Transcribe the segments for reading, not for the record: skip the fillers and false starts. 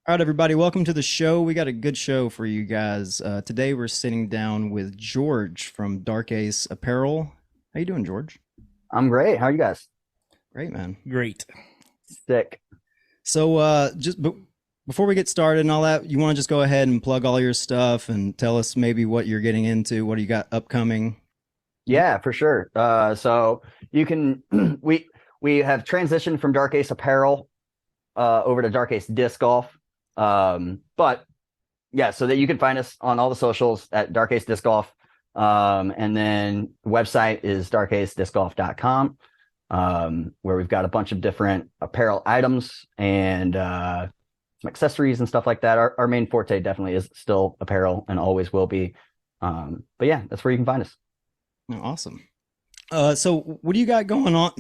All right, everybody, welcome to the show. We got a good show for you guys. Today we're sitting down with George from Dark Ace Apparel. How you doing, George? I'm great. How are you guys? Great, man. Great. Sick. So, before we get started and all that, you want to just go ahead and plug all your stuff and tell us maybe what you're getting into, what do you got upcoming? Yeah, for sure. So you can we have transitioned from Dark Ace Apparel over to Dark Ace Disc Golf. But yeah, so that you can find us on all the socials at Dark Ace Disc Golf. And then the website is darkacediscgolf.com, where we've got a bunch of different apparel items and some accessories and stuff like that. Our main forte definitely is still apparel and always will be. But yeah, that's where you can find us. Oh, awesome. So what do you got going on?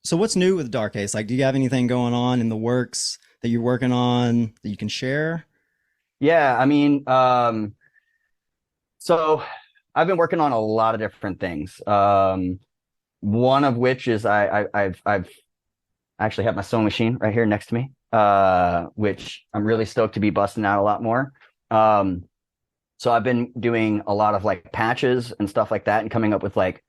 So what's new with Dark Ace? Like, do you have anything going on in the works that you're working on that you can share? Yeah, I mean, so I've been working on a lot of different things. One of which is I've actually have my sewing machine right here next to me, which I'm really stoked to be busting out a lot more. So I've been doing a lot of like patches and stuff like that, and coming up with like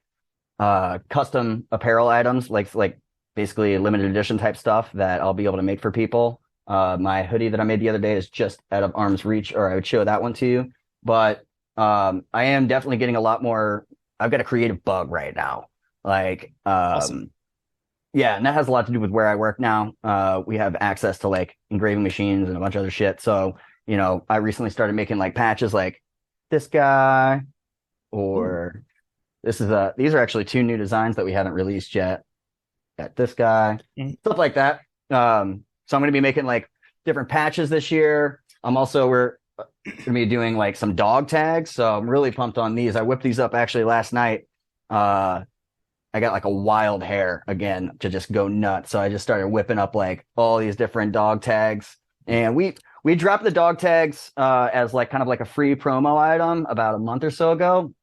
custom apparel items, like basically limited edition type stuff that I'll be able to make for people. My hoodie that I made the other day is just out of arm's reach, or I would show that one to you. But I am definitely getting a lot more. I've got a creative bug right now. Like, Awesome. yeah, and that has a lot to do with where I work now. We have access to like engraving machines and a bunch of other shit. So, I recently started making like patches like this guy, or these are actually two new designs that we haven't released yet. Got this guy, stuff like that. So I'm going to be making like different patches this year. We're going to be doing like some dog tags. So I'm really pumped on these. I whipped these up actually last night. I got like a wild hair again to just go nuts. So I just started whipping up like all these different dog tags, and we dropped the dog tags as like kind of like a free promo item about a month or so ago,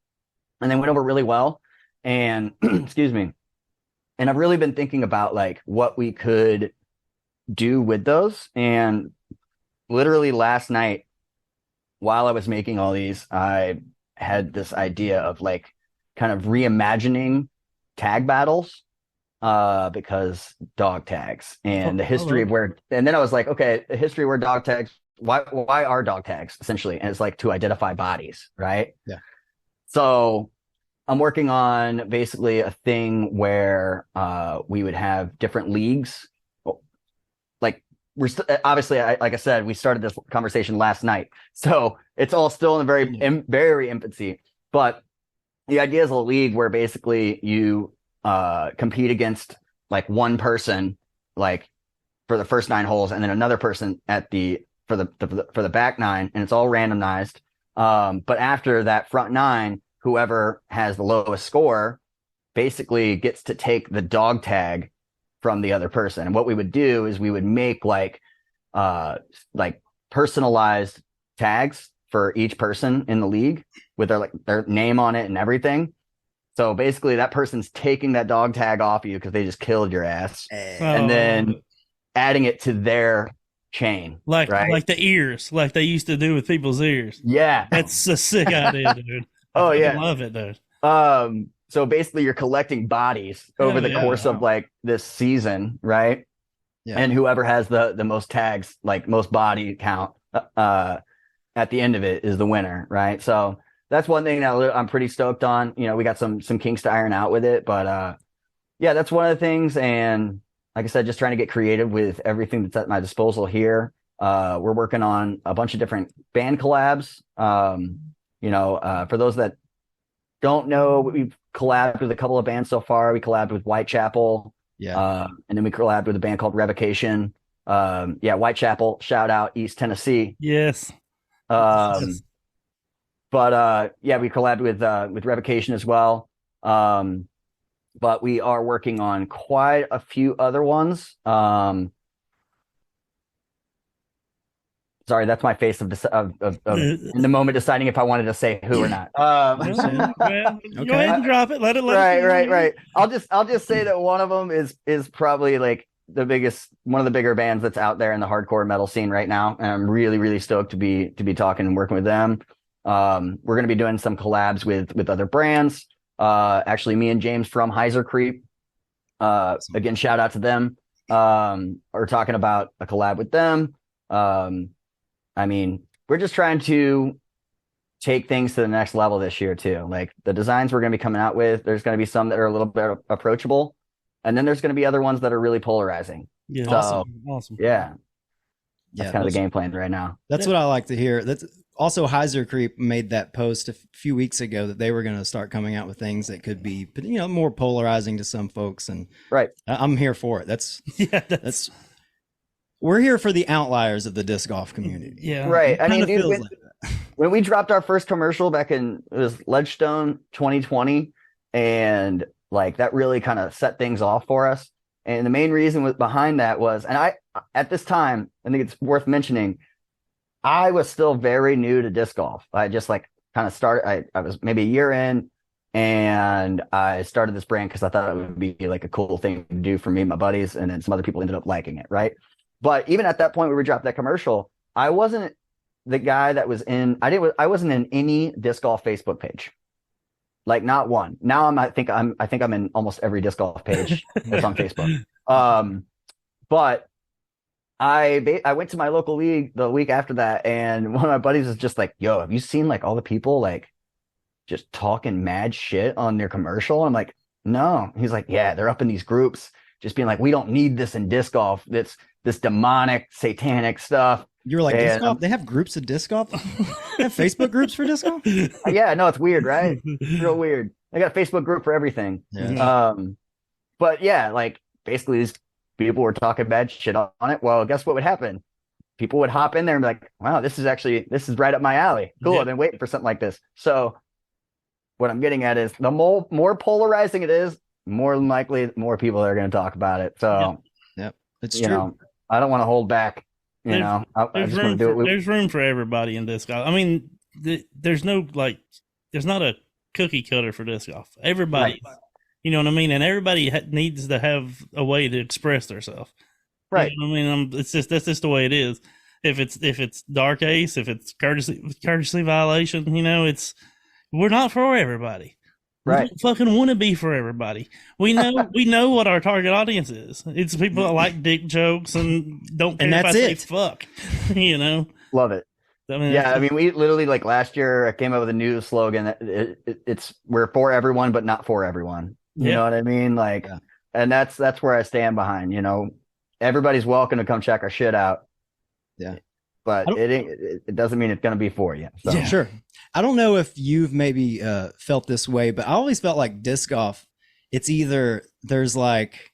and they went over really well. And excuse me. And I've really been thinking about like what we could do with those. And literally last night, while I was making all these, I had this idea of like kind of reimagining tag battles, because dog tags and the history of where, and then I was like, okay, the history of where dog tags, why are dog tags essentially? And it's like to identify bodies, right? Yeah. So I'm working on basically a thing where we would have different leagues. Like obviously, like I said, we started this conversation last night, so it's all still in the very infancy. But the idea is a league where basically you compete against like one person, like for the first 9 holes, and then another person for the back 9, and it's all randomized. But after that front 9, whoever has the lowest score basically gets to take the dog tag from the other person. And what we would do is we would make like personalized tags for each person in the league with their name on it and everything. So basically that person's taking that dog tag off you because they just killed your ass, and then adding it to their chain. Like right? the ears, like they used to do with people's ears. Yeah. That's a sick idea, dude. Oh, yeah. I love it, dude. So basically you're collecting bodies over the course of like this season, right? Yeah. And whoever has the most tags, like most body count, at the end of it is the winner, right? So that's one thing that I'm pretty stoked on. We got some kinks to iron out with it, but yeah, that's one of the things. And like I said, just trying to get creative with everything that's at my disposal here. We're working on a bunch of different band collabs. For those that don't know, we've collabed with a couple of bands so far. We collabed with Whitechapel, and then we collabed with a band called Revocation. Whitechapel, shout out East Tennessee. Yes. Yes. But we collabed with Revocation as well. But we are working on quite a few other ones. Sorry, that's my face of in the moment deciding if I wanted to say who or not. Well, go ahead and drop it. Let it. Right. I'll just say that one of them is probably like one of the bigger bands that's out there in the hardcore metal scene right now, and I'm really, really stoked to be talking and working with them. We're going to be doing some collabs with other brands. Actually, me and James from Heiser Creep, again, shout out to them. Are talking about a collab with them. I mean, we're just trying to take things to the next level this year too. Like the designs we're going to be coming out with, there's going to be some that are a little bit approachable, and then there's going to be other ones that are really polarizing. Yeah, So, awesome. Yeah, that's kind of the game plan right now. That's what I like to hear. That's also Heiser Creep made that post a few weeks ago that they were going to start coming out with things that could be, more polarizing to some folks, and Right. I'm here for it. That's that's we're here for the outliers of the disc golf community. yeah. Right. I mean, dude, feels like that. when we dropped our first commercial back in, it was Ledgestone 2020, and like that really kind of set things off for us. And the main reason behind that was, and I, at this time, I think it's worth mentioning, I was still very new to disc golf. I just like kind of started, I was maybe a year in, and I started this brand because I thought it would be like a cool thing to do for me and my buddies. And then some other people ended up liking it. Right. But even at that point where we dropped that commercial, I wasn't the guy that was I wasn't in any disc golf Facebook page. Like not one. Now I think I'm in almost every disc golf page that's on Facebook. But I went to my local league the week after that, and one of my buddies was just like, "Yo, have you seen like all the people like just talking mad shit on their commercial?" I'm like, "No." He's like, "Yeah, they're up in these groups, just being like, we don't need this in disc golf. It's this demonic, satanic stuff." You were like, disc golf? They have groups of disc golf? They have Facebook groups for disc golf? Yeah, no, it's weird, right? It's real weird. They got a Facebook group for everything. Yeah. But yeah, like basically these people were talking bad shit on it. Well, guess what would happen? People would hop in there and be like, "Wow, this is right up my alley. Cool. Yeah. I've been waiting for something like this." So what I'm getting at is the more polarizing it is, more than likely more people are going to talk about it. So Yep. It's you true. know, I don't want to hold back. I There's just want to do it. there's room for everybody in disc golf. I mean, there's not a cookie cutter for disc golf. Everybody, you know what I mean, and everybody needs to have a way to express themselves. Right. You know what I mean, that's just the way it is. If it's Dark Ace, if it's courtesy violation, we're not for everybody. Right. We don't fucking want to be for everybody. We know what our target audience is. It's people that like dick jokes and don't care if I say fuck. Love it. I mean, Yeah, I mean, we literally like last year I came up with a new slogan that it's we're for everyone but not for everyone. You know what I mean? Like, and that's where I stand behind. Everybody's welcome to come check our shit out. Yeah, but it doesn't mean it's going to be for you. So. Yeah, sure. I don't know if you've maybe felt this way, but I always felt like disc golf, it's either there's like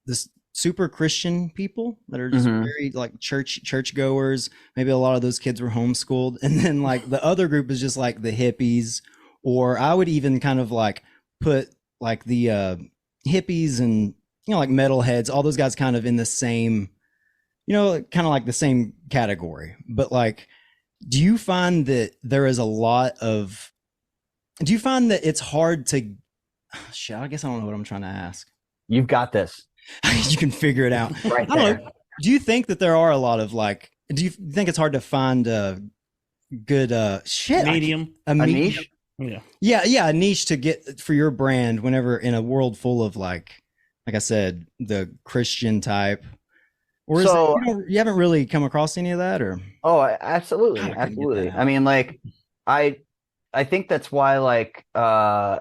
this super Christian people that are just very like church goers. Maybe a lot of those kids were homeschooled. And then like the other group is just like the hippies, or I would even kind of like put like the hippies and, like metalheads, all those guys kind of in the same, kind of like the same category. But like, do you find that it's hard to, shit, I guess I don't know what I'm trying to ask. You've got this. You can figure it out. Right I don't know. Do you think that there are a lot of like, do you think it's hard to find a good medium? A niche? Yeah, a niche to get for your brand whenever in a world full of like I said, the Christian type. Or you haven't really come across any of that, or? Oh, absolutely, absolutely. I mean, like, I think that's why, like, I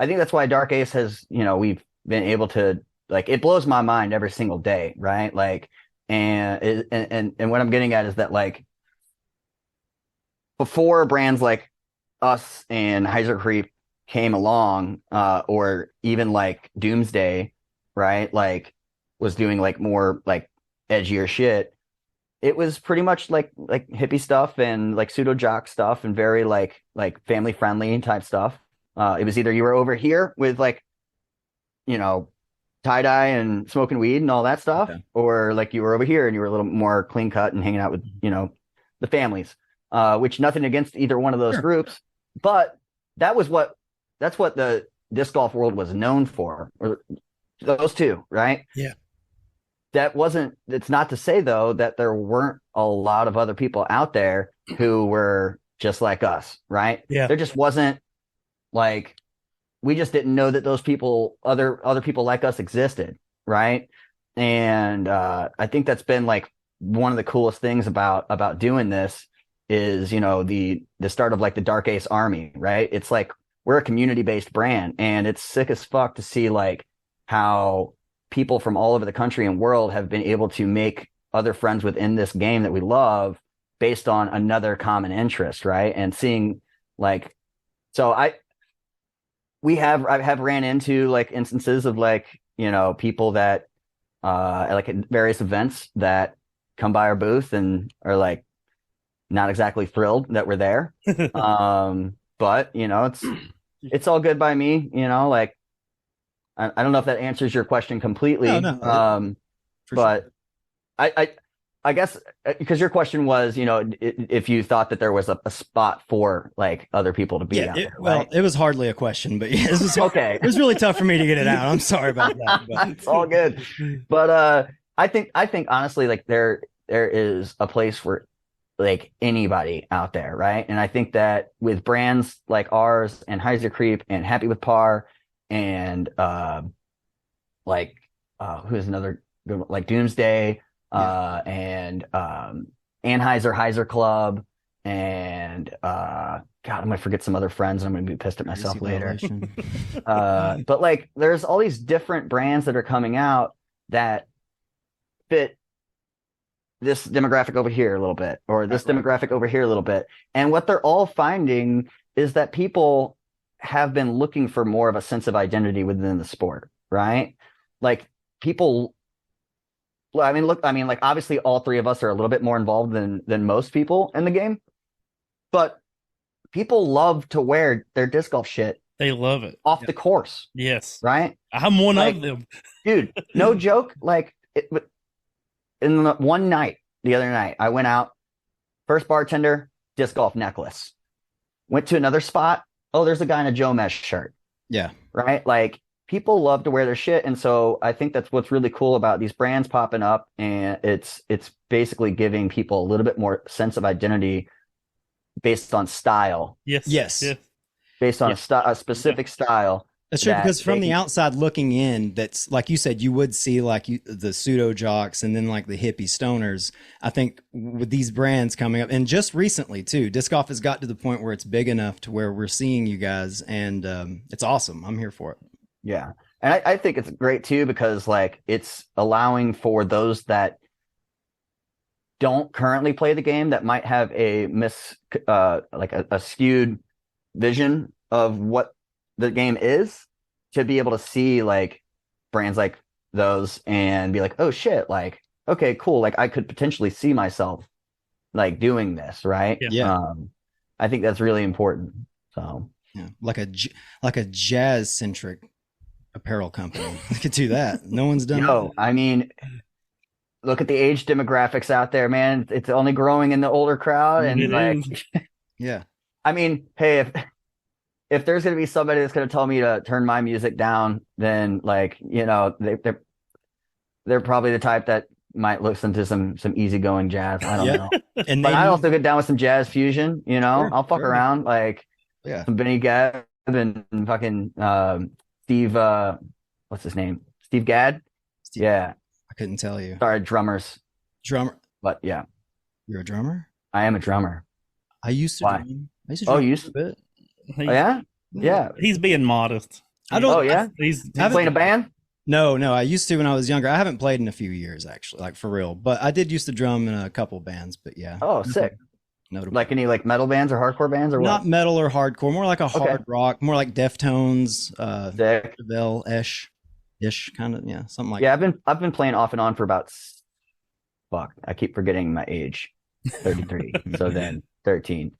think that's why Dark Ace has, we've been able to, like, it blows my mind every single day, right? Like, and what I'm getting at is that, like, before brands like us and Heiser Creep came along, or even like Doomsday, right? Like, was doing like more like edgier shit. It was pretty much like hippie stuff and like pseudo jock stuff and very like family friendly type stuff. It was either you were over here with like, tie dye and smoking weed and all that stuff, or like you were over here and you were a little more clean cut and hanging out with, the families, which nothing against either one of those groups, but that's what the disc golf world was known for. Or those two, right? Yeah. It's not to say though that there weren't a lot of other people out there who were just like us, right? Yeah. There just wasn't like, we just didn't know that those people, other people like us existed, right? And I think that's been like one of the coolest things about doing this is, you know, the start of like the Dark Ace Army, right? It's like we're a community-based brand, and it's sick as fuck to see like how people from all over the country and world have been able to make other friends within this game that we love based on another common interest, right? And seeing like, so I have ran into like instances of like, you know, people that like at various events that come by our booth and are like not exactly thrilled that we're there. But you know, it's all good by me, you know, like I don't know if that answers your question completely. No, but sure. I guess because your question was, you know, if you thought that there was a spot for like other people to be out there, well, right? it was hardly a question, but yeah, Okay. It was really tough for me to get it out. I'm sorry about that. But. It's all good. But I think honestly, like there is a place for like anybody out there, right? And I think that with brands like ours and Heiser Creep and Happy with Par and who's another good one? Like Doomsday, and Anheuser Heiser Club, and God, I'm gonna forget some other friends. I'm gonna be pissed at myself later. But like, there's all these different brands that are coming out that fit this demographic over here a little bit, or this demographic over here a little bit. And what they're all finding is that people have been looking for more of a sense of identity within the sport, right? Like people, I mean, like obviously all three of us are a little bit more involved than most people in the game, but people love to wear their disc golf shit. They love it off the course. Yes. Right? I'm one of them. Dude, no joke. Like in one night, the other night, I went out, first bartender, disc golf necklace. Went to another spot. Oh, there's a guy in a Joe Mesh shirt. Yeah. Right? Like people love to wear their shit. And so I think that's what's really cool about these brands popping up. And it's basically giving people a little bit more sense of identity based on style. Yes. Based on a specific style. That's true, because from the outside looking in, that's like you said, you would see like the pseudo jocks and then like the hippie stoners. I think with these brands coming up, and just recently too, disc golf has got to the point where it's big enough to where we're seeing you guys, and it's awesome. I'm here for it. Yeah, and I think it's great too, because like it's allowing for those that don't currently play the game, that might have a a skewed vision of what the game is, to be able to see like brands like those and be like, oh shit, like, okay, cool. Like I could potentially see myself like doing this. Right. Yeah. I think that's really important. So yeah, like a jazz centric apparel company. We could do that. No one's done that. I mean, look at the age demographics out there, man. It's only growing in the older crowd. And yeah, I mean, hey, if there's going to be somebody that's going to tell me to turn my music down, then like, you know, they're probably the type that might listen to some easygoing jazz. I don't know. But I also get down with some jazz fusion, you know. Sure, I'll fuck around, like some Benny Gadd and fucking Steve, what's his name? Steve Gadd? Yeah. I couldn't tell you. Sorry, drummers. Drummer. But yeah. You're a drummer? I am a drummer. I used to drum. You used to? A bit. Yeah. He's being modest. I don't. Oh yeah. He's playing a band. No. I used to when I was younger. I haven't played in a few years, actually, like for real. But I did used to drum in a couple bands. But yeah. Oh, sick. Notable. Like any like metal bands or hardcore bands or what? Not metal or hardcore. More like a hard rock. More like Deftones. Ish kind of. Yeah, something like. Yeah, I've been playing off and on for about. Fuck, I keep forgetting my age. 33. So then 13.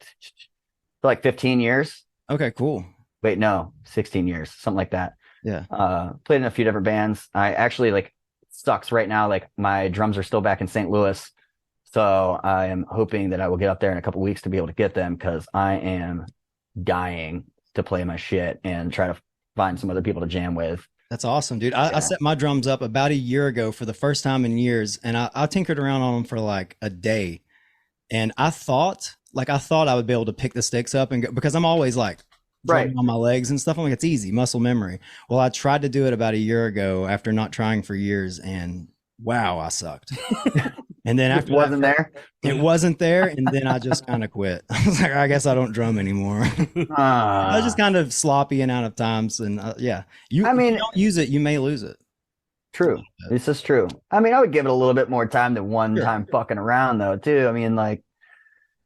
For like 15 years. Okay, cool. Wait, no, 16 years, something like that. Yeah. Played in a few different bands. I actually like sucks right now. Like my drums are still back in St. Louis. So I am hoping that I will get up there in a couple weeks to be able to get them, because I am dying to play my shit and try to find some other people to jam with. That's awesome, dude. I set my drums up about a year ago for the first time in years, and I tinkered around on them for like a day. And I thought I would be able to pick the sticks up and go, because I'm always like drumming on my legs and stuff. I'm like, it's easy, muscle memory. Well, I tried to do it about a year ago after not trying for years, and wow, I sucked. And then after it wasn't there, and then I just kind of quit. I was like, I guess I don't drum anymore. I was just kind of sloppy and out of times, and if you don't use it, you may lose it. True. This is true. I mean, I would give it a little bit more time than one time fucking around, though, too. I mean, like,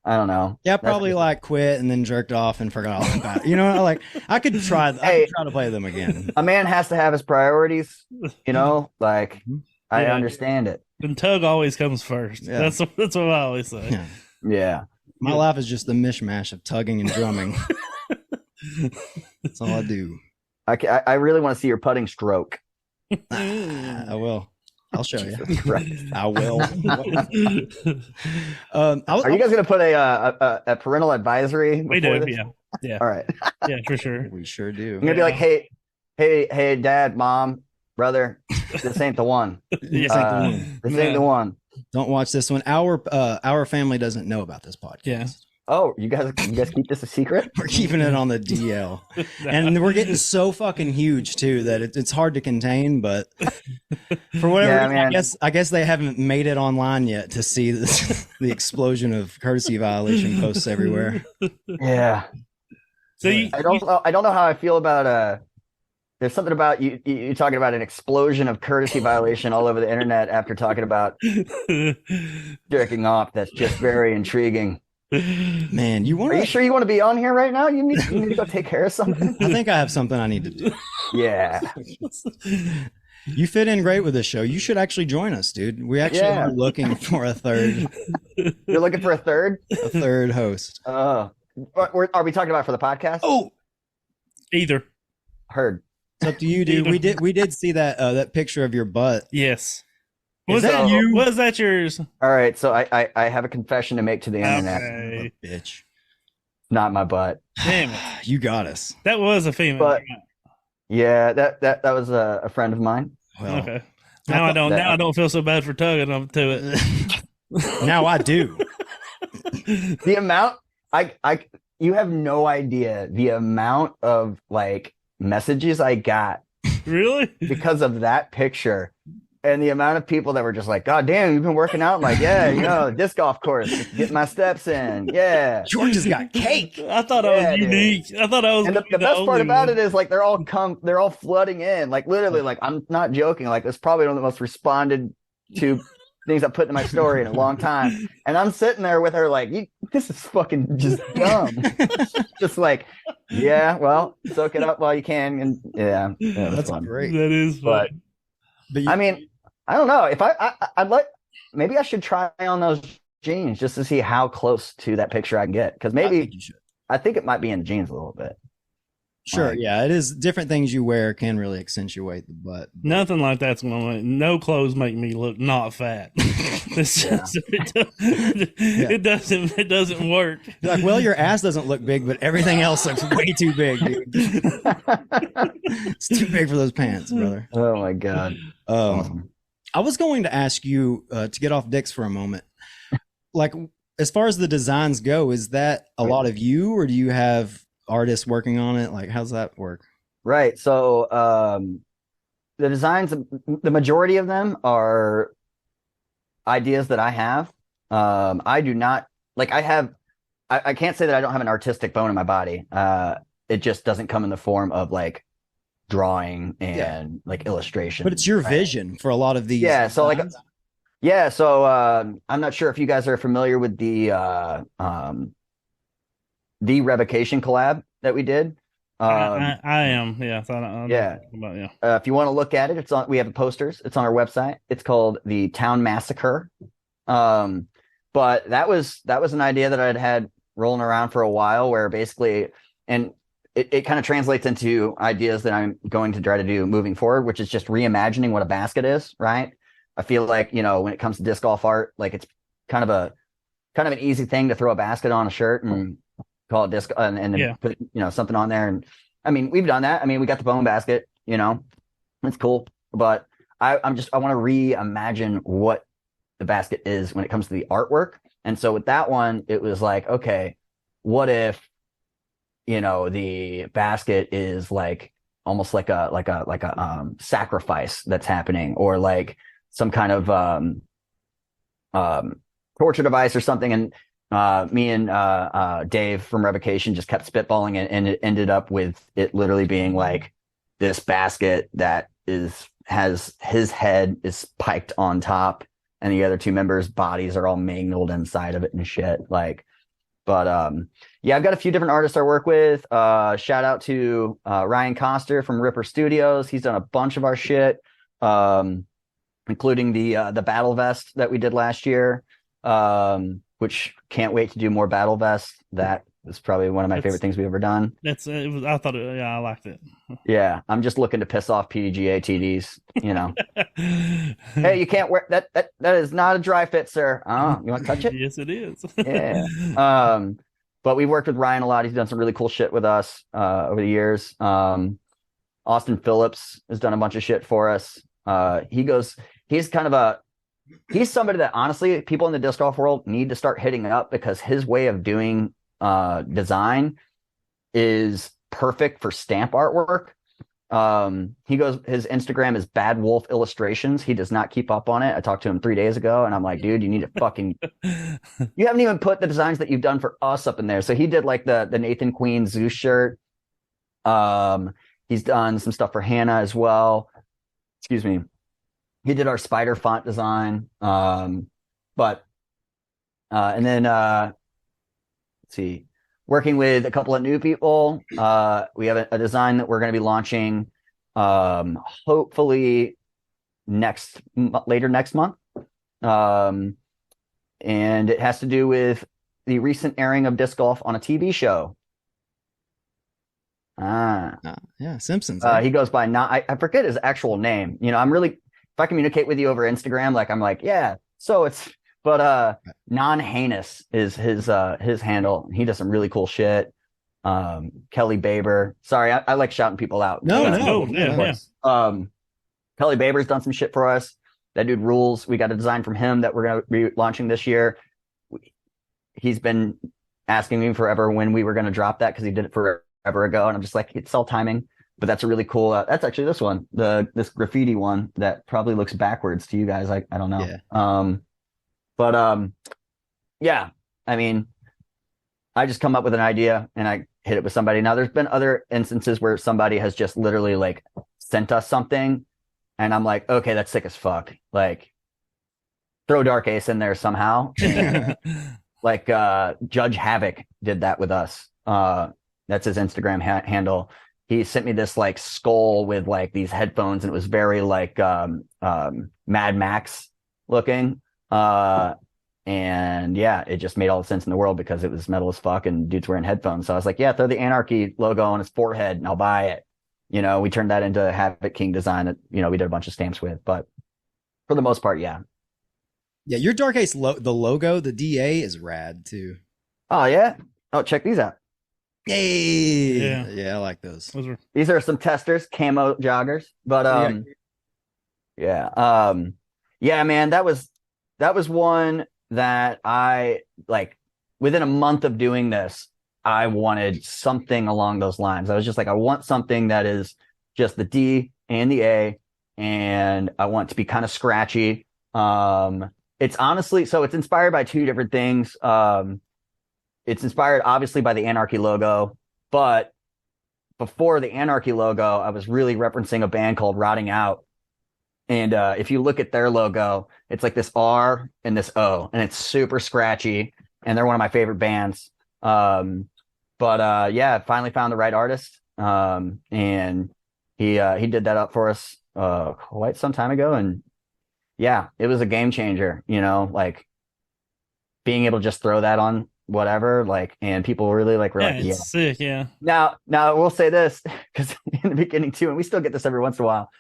I don't know. Yeah, probably like quit and then jerked off and forgot all about it. You know, like I could try to play them again. A man has to have his priorities, you know, like I understand it. And tug always comes first. Yeah. That's what I always say. Yeah. My life is just a mishmash of tugging and drumming. That's all I do. I really want to see your putting stroke. I will. I'll show you. I will. Are you guys going to put a parental advisory? We do. This? Yeah. All right. Yeah, for sure. We sure do. I'm going to be like, hey, dad, mom, brother, this ain't the one. This ain't the one. Don't watch this one. Our family doesn't know about this podcast. Yeah. Oh, you guys keep this a secret? We're keeping it on the DL. And we're getting so fucking huge too that it's hard to contain, but for whatever reason, I guess they haven't made it online yet to see the explosion of courtesy violation posts everywhere. Yeah. So I don't know how I feel about there's something about you talking about an explosion of courtesy violation all over the internet after talking about jerking off. That's just very intriguing. Man, Are you sure you want to be on here right now? You need to go take care of something. I think I have something I need to do. Yeah. You fit in great with this show. You should actually join us, dude. We actually are looking for a third. You're looking for a third? A third host. Are we talking about for the podcast? Oh, either. Heard. It's up to you, dude. We did see that picture of your butt. Yes. Was that you? Was that yours? All right, so I have a confession to make to the internet. Okay. Bitch. Not my butt. Damn it. You got us. That was a female. But, yeah, that was a friend of mine. Well, okay. Now I don't feel so bad for tugging up to it. Now I do. The amount you have no idea the amount of like messages I got. Really? Because of that picture. And the amount of people that were just like, God damn, you've been working out? I'm like, yeah, disc golf course, getting my steps in. Yeah. George has got cake. I thought I was unique. I thought I was. And the best part about it is like they're all flooding in. Like literally, like I'm not joking. Like it's probably one of the most responded to things I put in my story in a long time. And I'm sitting there with her like, this is fucking just dumb. Just like, yeah, well, soak it up while you can. And that's fun. Great. That is fun. But I mean, I don't know if I'd like, maybe I should try on those jeans just to see how close to that picture I can get. Because maybe I think it might be in jeans a little bit. Sure, yeah, it is. Different things you wear can really accentuate the butt. Nothing like that's going to. No clothes make me look not fat. It doesn't work. You're like, well, your ass doesn't look big, but everything else looks way too big, dude. It's too big for those pants, brother. Oh my god. Awesome. I was going to ask you to get off dicks for a moment. Like, as far as the designs go, is that a lot of you, or do you have artists working on it? Like, how's that work? Right. So the designs, the majority of them are ideas that I have. I do not like. I can't say that I don't have an artistic bone in my body. It just doesn't come in the form of like drawing and like illustration. But it's your vision for a lot of these. Yeah. So designs. So I'm not sure if you guys are familiar with the revocation collab that we did. I am. Yeah. If you want to look at it, we have posters. It's on our website. It's called the Town Massacre. But that was an idea that I'd had rolling around for a while, where basically, and it kind of translates into ideas that I'm going to try to do moving forward, which is just reimagining what a basket is. Right. I feel like, when it comes to disc golf art, like it's kind of an easy thing to throw a basket on a shirt and call it disc and then put something on there. And I mean, we've done that. I mean, we got the bone basket, It's cool, but I want to reimagine what the basket is when it comes to the artwork. And so with that one, it was like, okay, what if, the basket is like almost like a sacrifice that's happening, or like some kind of torture device or something. And me and Dave from Revocation just kept spitballing it, and it ended up with it literally being like this basket that has his head is piked on top, and the other two members' bodies are all mangled inside of it and shit. Like, but yeah, I've got a few different artists I work with. Shout out to Ryan Coster from Ripper Studios. He's done a bunch of our shit, including the battle vest that we did last year. Which can't wait to do more battle vests. That is probably one of my favorite things we've ever done. I thought I liked it. Yeah, I'm just looking to piss off PDGA TDs. Hey, you can't wear that. That is not a dry fit, sir. Oh, you want to touch it? Yes, it is. Yeah. But we've worked with Ryan a lot. He's done some really cool shit with us over the years. Austin Phillips has done a bunch of shit for us. He's somebody that honestly people in the disc golf world need to start hitting up, because his way of doing design is perfect for stamp artwork. His Instagram is Bad Wolf Illustrations. He does not keep up on it. I talked to him 3 days ago, and I'm like, dude, you need to fucking you haven't even put the designs that you've done for us up in there. So he did like the Nathan Queen Zeus shirt. He's done some stuff for Hannah as well. Excuse me. He did our spider font design. And then let's see, working with a couple of new people. We have a design that we're going to be launching hopefully later next month. And it has to do with the recent airing of disc golf on a TV show. Yeah, Simpsons. He goes by I forget his actual name. If I communicate with you over Instagram, like I'm like, yeah, so non heinous is his handle. He does some really cool shit. Kelly Baber. Sorry, I like shouting people out. No. Kelly Baber's done some shit for us. That dude rules. We got a design from him that we're gonna be launching this year. He's been asking me forever when we were gonna drop that, because he did it forever ago, and I'm just like, it's all timing. But that's a really cool. That's actually this one, this graffiti one that probably looks backwards to you guys. I don't know. Yeah. Yeah. I mean, I just come up with an idea and I hit it with somebody. Now, there's been other instances where somebody has just literally like sent us something, and I'm like, okay, that's sick as fuck. Like, throw Dark Ace in there somehow. Like Judge Havoc did that with us. That's his Instagram handle. He sent me this like skull with like these headphones, and it was very like Mad Max looking. And yeah, it just made all the sense in the world, because it was metal as fuck and dude's wearing headphones. So I was like, yeah, throw the Anarchy logo on his forehead and I'll buy it. We turned that into a Havoc King design that, we did a bunch of stamps with, but for the most part, yeah. Yeah, your Dark Ace, the logo, the DA is rad too. Oh, yeah? Oh, check these out. Yay! Yeah, I like those. These are some testers, camo joggers, but yeah, man, that was one that I like. Within a month of doing this, I wanted something along those lines. I was just like, I want something that is just the D and the A, and I want it to be kind of scratchy. It's honestly, so it's inspired by two different things. It's inspired obviously by the Anarchy logo, but before the Anarchy logo, I was really referencing a band called Rotting Out. And if you look at their logo, it's like this R and this O, and it's super scratchy. And they're one of my favorite bands. Yeah, I finally found the right artist. And he did that up for us quite some time ago. And yeah, it was a game changer, like being able to just throw that on whatever, like, and people really were like, yeah, sick, yeah. Now we'll say this, because in the beginning too, and we still get this every once in a while.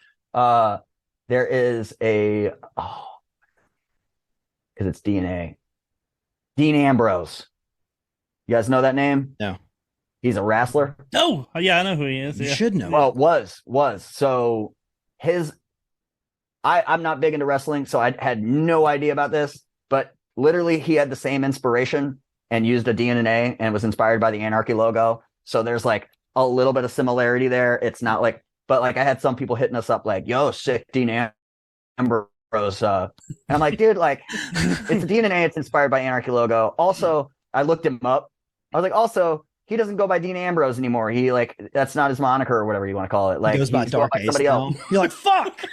There is because it's DNA. Dean Ambrose. You guys know that name? No. He's a wrestler. Oh, yeah, I know who he is. You yeah. should know. Well, was. So his I'm not big into wrestling, so I had no idea about this, but literally he had the same inspiration and used a DNA and was inspired by the Anarchy logo. So there's like a little bit of similarity there. It's not like, but like I had some people hitting us up like, yo, sick Dean Ambrose. And I'm like, dude, like it's a DNA, it's inspired by Anarchy logo. Also, I looked him up. I was like, also, he doesn't go by Dean Ambrose anymore. He like that's not his moniker or whatever you want to call it. Like He goes by Dark Ace somebody else. You're like, fuck.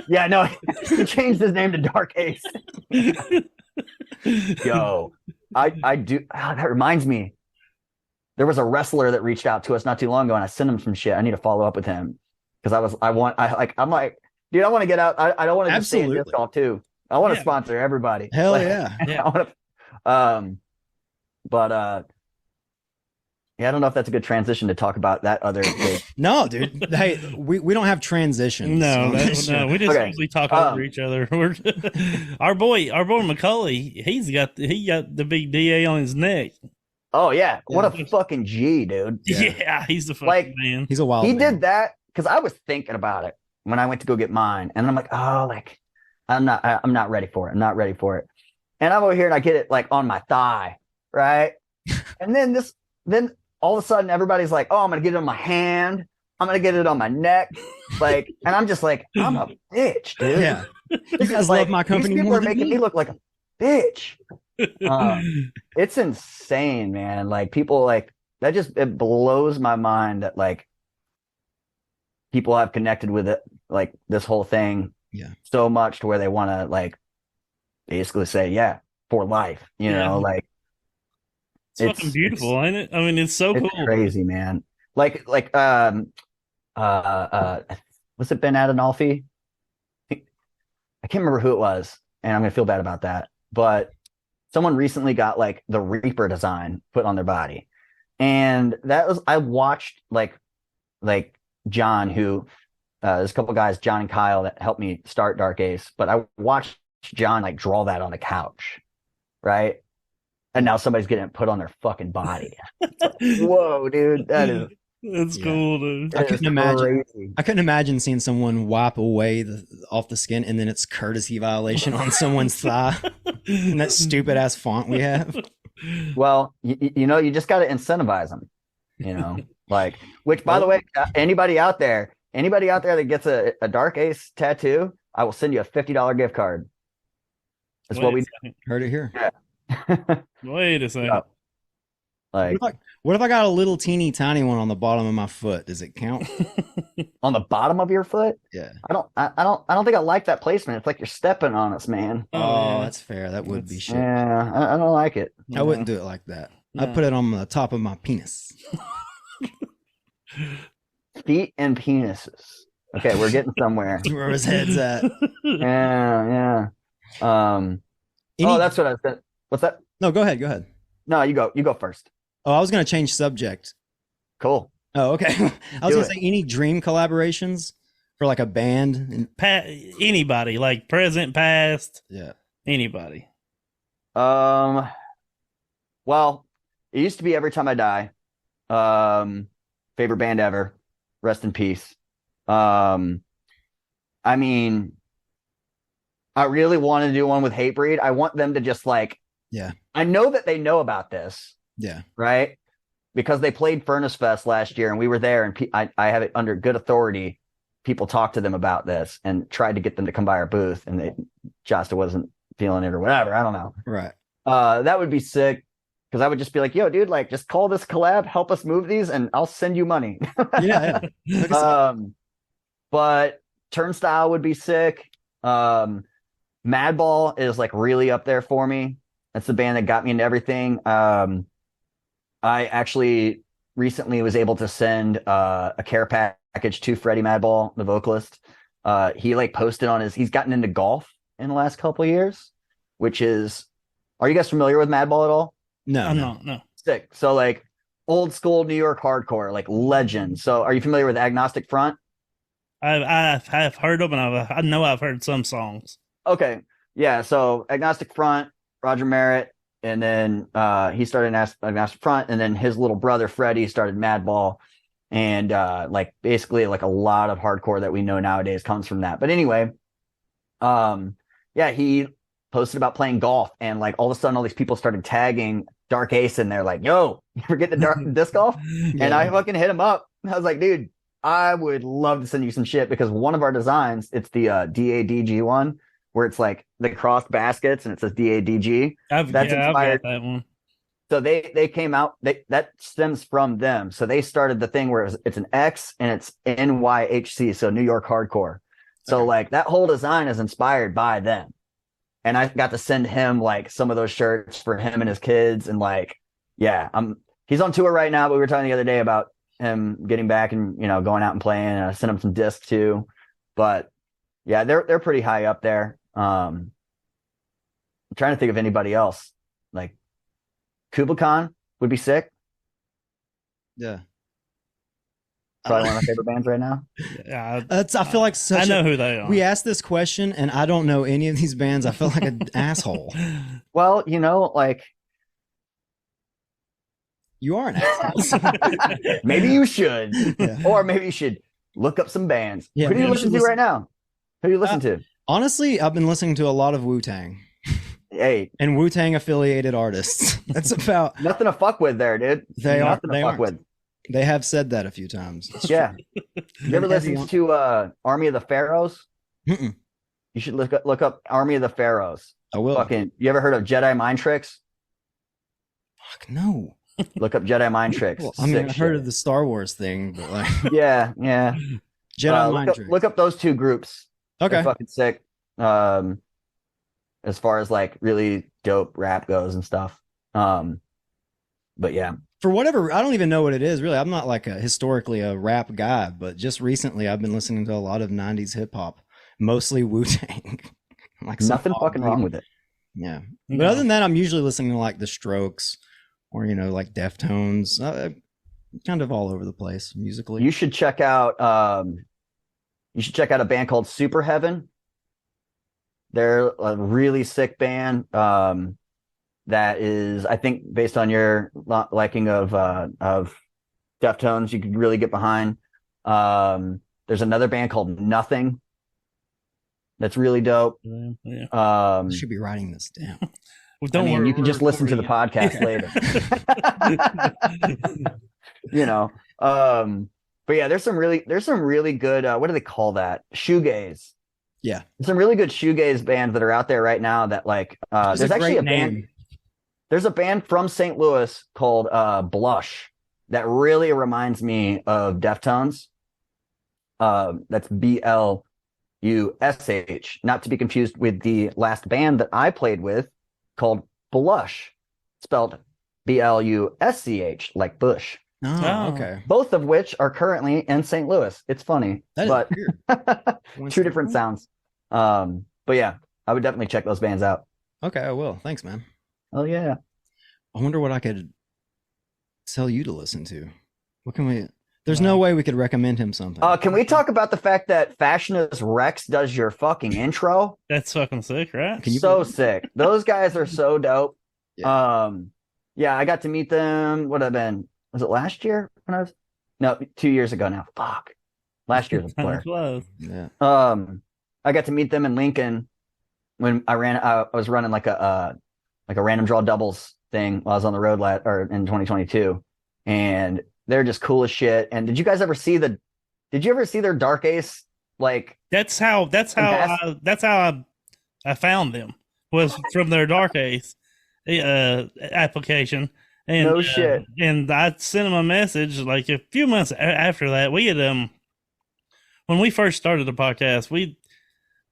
Yeah, no, he changed his name to Dark Ace. Yo, I do. Oh, that reminds me. There was a wrestler that reached out to us not too long ago, and I sent him some shit. I need to follow up with him because I'm like, dude, I want to get out. I don't want to just stay in disc golf too. I want to sponsor everybody. Hell like, yeah. Yeah, I don't know if that's a good transition to talk about that other thing. No, dude. Hey, we don't have transitions. No, we just usually talk over each other. Our boy McCully, he got the big DA on his neck. Oh yeah, what a fucking G, dude. Yeah, he's the fucking man. He's a wild man. He did that because I was thinking about it when I went to go get mine, and I'm like, oh, like I'm not ready for it. I'm not ready for it. And I'm over here and I get it like on my thigh, right? And then all of a sudden everybody's like, oh, I'm gonna get it on my hand. I'm gonna get it on my neck, like, and I'm just like, I'm a bitch, dude. Yeah, you guys love my company these people more are than making me look like a bitch. It's insane, man. Like people like that it blows my mind that like people have connected with it, like this whole thing, so much to where they want to like basically say, yeah, for life, you know, like it's fucking beautiful, ain't it? I mean, it's so cool, crazy, man. Like was it Ben Adonolfi? I can't remember who it was, and I'm gonna feel bad about that, but someone recently got like the Reaper design put on their body, and I watched like John, who there's a couple guys, John and Kyle, that helped me start Dark Ace, but I watched John like draw that on the couch, right? And now somebody's getting it put on their fucking body. Like, whoa, dude, that's cool, dude. I couldn't imagine seeing someone wipe away off the skin and then it's courtesy violation on someone's thigh in that stupid ass font we have. Well, you know, you just got to incentivize them, you know, like, which by the way, anybody out there that gets a Dark Ace tattoo, I will send you a $50 gift card. That's what we heard it here. Yeah. Wait a second. Like, what if I got a little teeny tiny one on the bottom of my foot? Does it count? On the bottom of your foot? Yeah. I don't think I like that placement. It's like you're stepping on us, man. Oh, that's fair. That would be shit. Yeah, I don't like it. I wouldn't do it like that. I'd put it on the top of my penis. Feet and penises. Okay, we're getting somewhere. That's where his head's at. Yeah. That's what I said. What's that? No, go ahead. No, you go first. Oh, I was going to change subject. Cool. Oh, okay. I was going to say, any dream collaborations for like a band? Anybody, like present, past. Yeah. Anybody. Well, it used to be Every Time I Die. Favorite band ever. Rest in peace. I mean, I really want to do one with Hatebreed. I want them to just like, I know that they know about this. Yeah. Right. Because they played Furnace Fest last year and we were there, and I have it under good authority. People talked to them about this and tried to get them to come by our booth, and Josta wasn't feeling it or whatever. I don't know. Right. That would be sick. Because I would just be like, yo, dude, like, just call this collab, help us move these, and I'll send you money. Yeah. But Turnstile would be sick. Madball is like really up there for me. That's the band that got me into everything. I actually recently was able to send a care package to Freddie Madball, the vocalist. He like posted on he's gotten into golf in the last couple of years, which is, are you guys familiar with Madball at all? No. Sick. So like old school New York hardcore, like legend. So are you familiar with Agnostic Front? I've heard of them, and I know I've heard some songs. Okay. Yeah. So Agnostic Front, Roger Merritt, and then he started Agnostic Front, and then his little brother Freddie started Madball. And like basically like a lot of hardcore that we know nowadays comes from that. But anyway, yeah, he posted about playing golf, and like all of a sudden all these people started tagging Dark Ace in there, like, yo, you ever get the disc golf? Yeah. And I fucking hit him up. I was like, dude, I would love to send you some shit, because one of our designs, it's the DADG one, where it's like the crossed baskets and it says DADG. I've got that one. So they came out, that stems from them. So they started the thing where it's an X and it's NYHC, so New York Hardcore. So like that whole design is inspired by them. And I got to send him like some of those shirts for him and his kids. And like, yeah, he's on tour right now, but we were talking the other day about him getting back and, you know, going out and playing. And I sent him some discs too. But yeah, they're pretty high up there. I'm trying to think of anybody else. Like Kublai would be sick. Yeah. Probably one of my favorite bands right now. Yeah, I feel like I know who they are. We asked this question and I don't know any of these bands. I feel like an asshole. Well, you know, like You are an asshole. maybe you should, Yeah. or maybe you should look up some bands. Yeah, Who do you maybe listen to right now? Who do you listen to? Honestly, I've been listening to a lot of Wu-Tang Hey, and Wu-Tang affiliated artists. That's about nothing to fuck with there, dude. They are. Nothing to They fuck aren't. with. They have said that a few times. Yeah. You ever listen to Army of the Pharaohs? Mm-mm. You should look up Army of the Pharaohs. I will. Fucking, you ever heard of Jedi Mind Tricks? Fuck no. Look up Jedi Mind Tricks. Well, I mean, Sick I heard shit. of the Star Wars thing, but like Yeah. Jedi Mind Tricks. Look up those two groups. Okay. They're fucking sick. As far as like really dope rap goes and stuff. But yeah. For whatever, I don't even know what it is. Really, I'm not like historically a rap guy, but just recently I've been listening to a lot of '90s hip hop, mostly Wu-Tang. Like Nothing fucking wrong with it. Yeah, but other than that, I'm usually listening to like the Strokes, or like Deftones. Kind of all over the place musically. You should check out a band called Super Heaven. They're a really sick band. That is, I think, based on your liking of Deftones, you could really get behind. There's another band called Nothing that's really dope. Yeah. I should be writing this down. Well, don't worry, You can just listen to the podcast later. You know. But yeah, there's some really good what do they call that? Shoegaze. Yeah. There's some really good shoegaze bands that are out there right now that like there's actually a band. There's a band from St. Louis called Blush that really reminds me of Deftones. That's BLUSH, not to be confused with the last band that I played with called Blush, spelled BLUSCH, like Bush. Oh, okay. Both of which are currently in St. Louis. It's funny, but two different sounds. But yeah, I would definitely check those bands out. Okay, I will. Thanks, man. Oh yeah. I wonder what I could tell you to listen to. What can we? There's no way we could recommend him something. Can we talk about the fact that Fascinus Rex does your fucking intro? That's fucking sick, right? So sick. Those guys are so dope. Yeah. Yeah, I got to meet them. What have been? Was it last year? No, 2 years ago now. Fuck. Last year was a blur. Yeah. I got to meet them in Lincoln when I was running like a random draw doubles thing while I was on the road in 2022, and they're just cool as shit. And did you ever see their Dark Ace? Like that's how I found them, was from their Dark Ace application. And, no shit. And I sent them a message like a few months after that. We had when we first started the podcast, we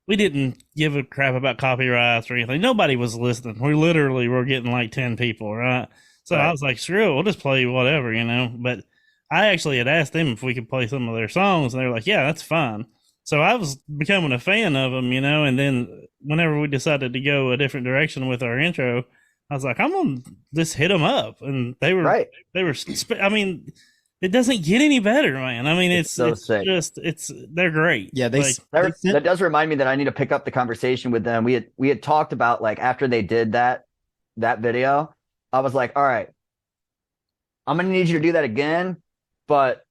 didn't give a crap about copyrights or anything. Nobody was listening. We literally were getting like 10 people, right? So I was like, screw it, we'll just play whatever, But I actually had asked them if we could play some of their songs, and they were like, yeah, that's fine. So I was becoming a fan of them, and then whenever we decided to go a different direction with our intro, I was like, I'm going to just hit them up. And they were, right. I mean, it doesn't get any better, man. I mean, it's sick. They're great. Yeah, that does remind me that I need to pick up the conversation with them. We had talked about like after they did that video, I was like, all right, I'm gonna need you to do that again, but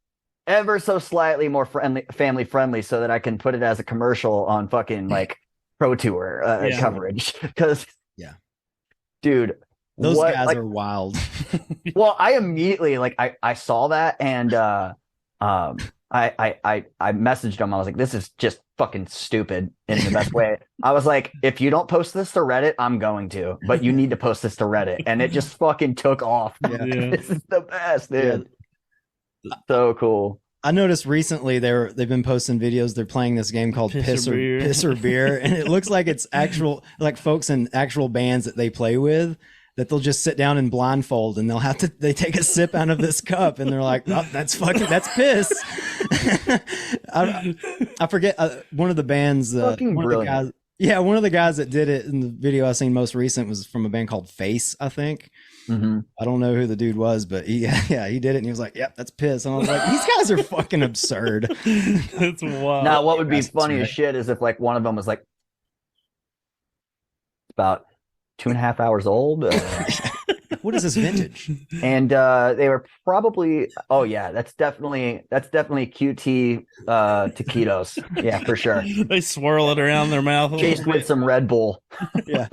ever so slightly more family friendly, so that I can put it as a commercial on fucking like Pro Tour coverage. Because, Yeah. dude, Those what guys like? are wild. Well, I immediately like I saw that, and I messaged him. I was like, this is just fucking stupid in the best way. I was like, if you don't post this to Reddit, I'm going to, but you need to post this to Reddit. And it just fucking took off. Yeah. Yeah. This is the best, dude. Yeah. So cool. I noticed recently they've been posting videos. They're playing this game called Piss or Beer, and it looks like it's actual like folks in actual bands that they play with, that they'll just sit down and blindfold, and they take a sip out of this cup, and they're like, oh, that's piss. I forget one of the bands. Fucking one brilliant. of the guys, yeah, one of the guys that did it in the video I seen most recent was from a band called Face, I think. Mm-hmm. I don't know who the dude was, but he did it, and he was like, "Yep, that's piss." And I was like, "These guys are fucking absurd." That's wild. Now, what would be That's funny right. as shit is if like one of them was like about 2.5 hours old. What is this vintage? And they were probably, oh yeah, that's definitely QT taquitos. Yeah, for sure. They swirl it around their mouth. Chased with some Red Bull. Yeah.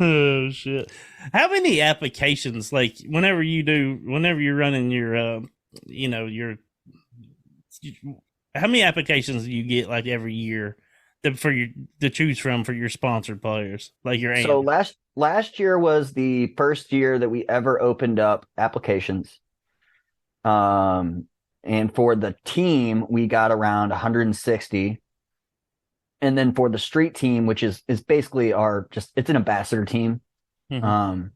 Oh shit! How many applications? Like whenever you're running your, how many applications do you get like every year to choose from for your sponsored players? Like your So last year was the first year that we ever opened up applications. And for the team, we got around 160. And then for the street team, which is basically it's an ambassador team. Mm-hmm.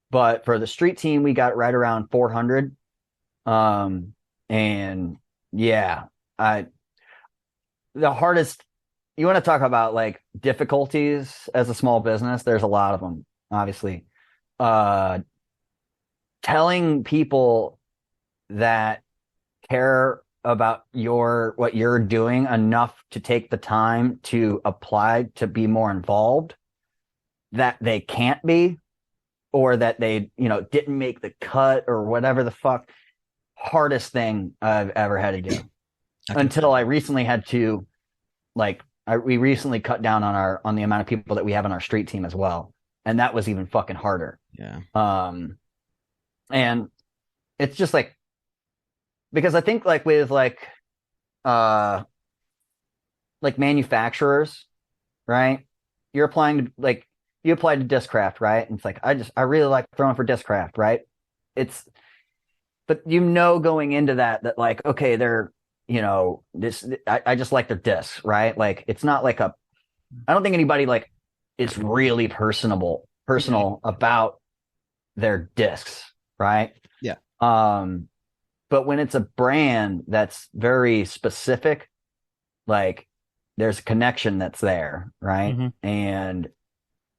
But for the street team, we got right around 400. And yeah, the hardest, you want to talk about like difficulties as a small business, there's a lot of them, obviously. Telling people that care about what you're doing enough to take the time to apply to be more involved, that they can't be, or that they didn't make the cut or whatever the fuck. Hardest thing I've ever had to do. Until I recently had to we recently cut down on the amount of people that we have on our street team as well, and that was even fucking harder. Yeah. And it's just like, because I think like with like manufacturers, right? You're applying to you applied to Discraft, right? And it's like, I really like throwing for Discraft, right? But going into that like, okay, they're, I just like their discs, right? Like, it's not like I don't think anybody like is really personal about their discs, right? Yeah. But when it's a brand that's very specific, like there's a connection that's there, right? Mm-hmm. And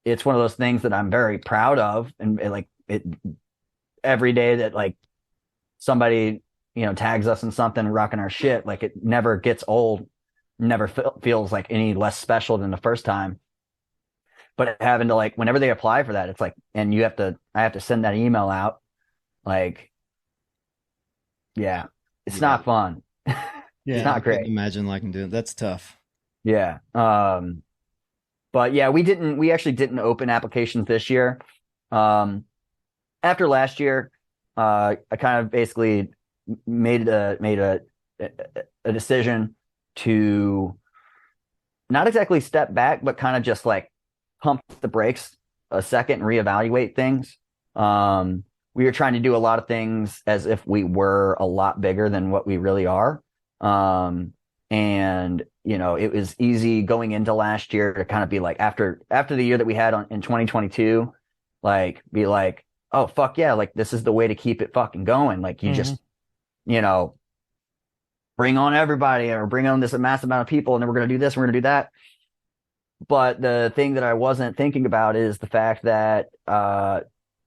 it's one of those things that I'm very proud of, and every day that like somebody tags us in something, rocking our shit, like it never gets old, never feels like any less special than the first time. But having to like, whenever they apply for that, it's like, and I have to send that email out, like, yeah, it's not fun. Yeah, it's not great. I can imagine like doing that's tough. Yeah. But yeah, we actually didn't open applications this year. After last year, I kind of basically made a decision to not exactly step back, but kind of just like pump the brakes a second and reevaluate things. We were trying to do a lot of things as if we were a lot bigger than what we really are. And it was easy going into last year to kind of be like, after the year that we had in 2022, like be like, oh fuck yeah, like this is the way to keep it fucking going. Like you just, bring on everybody, or bring on this massive amount of people, and then we're going to do this, and we're going to do that. But the thing that I wasn't thinking about is the fact that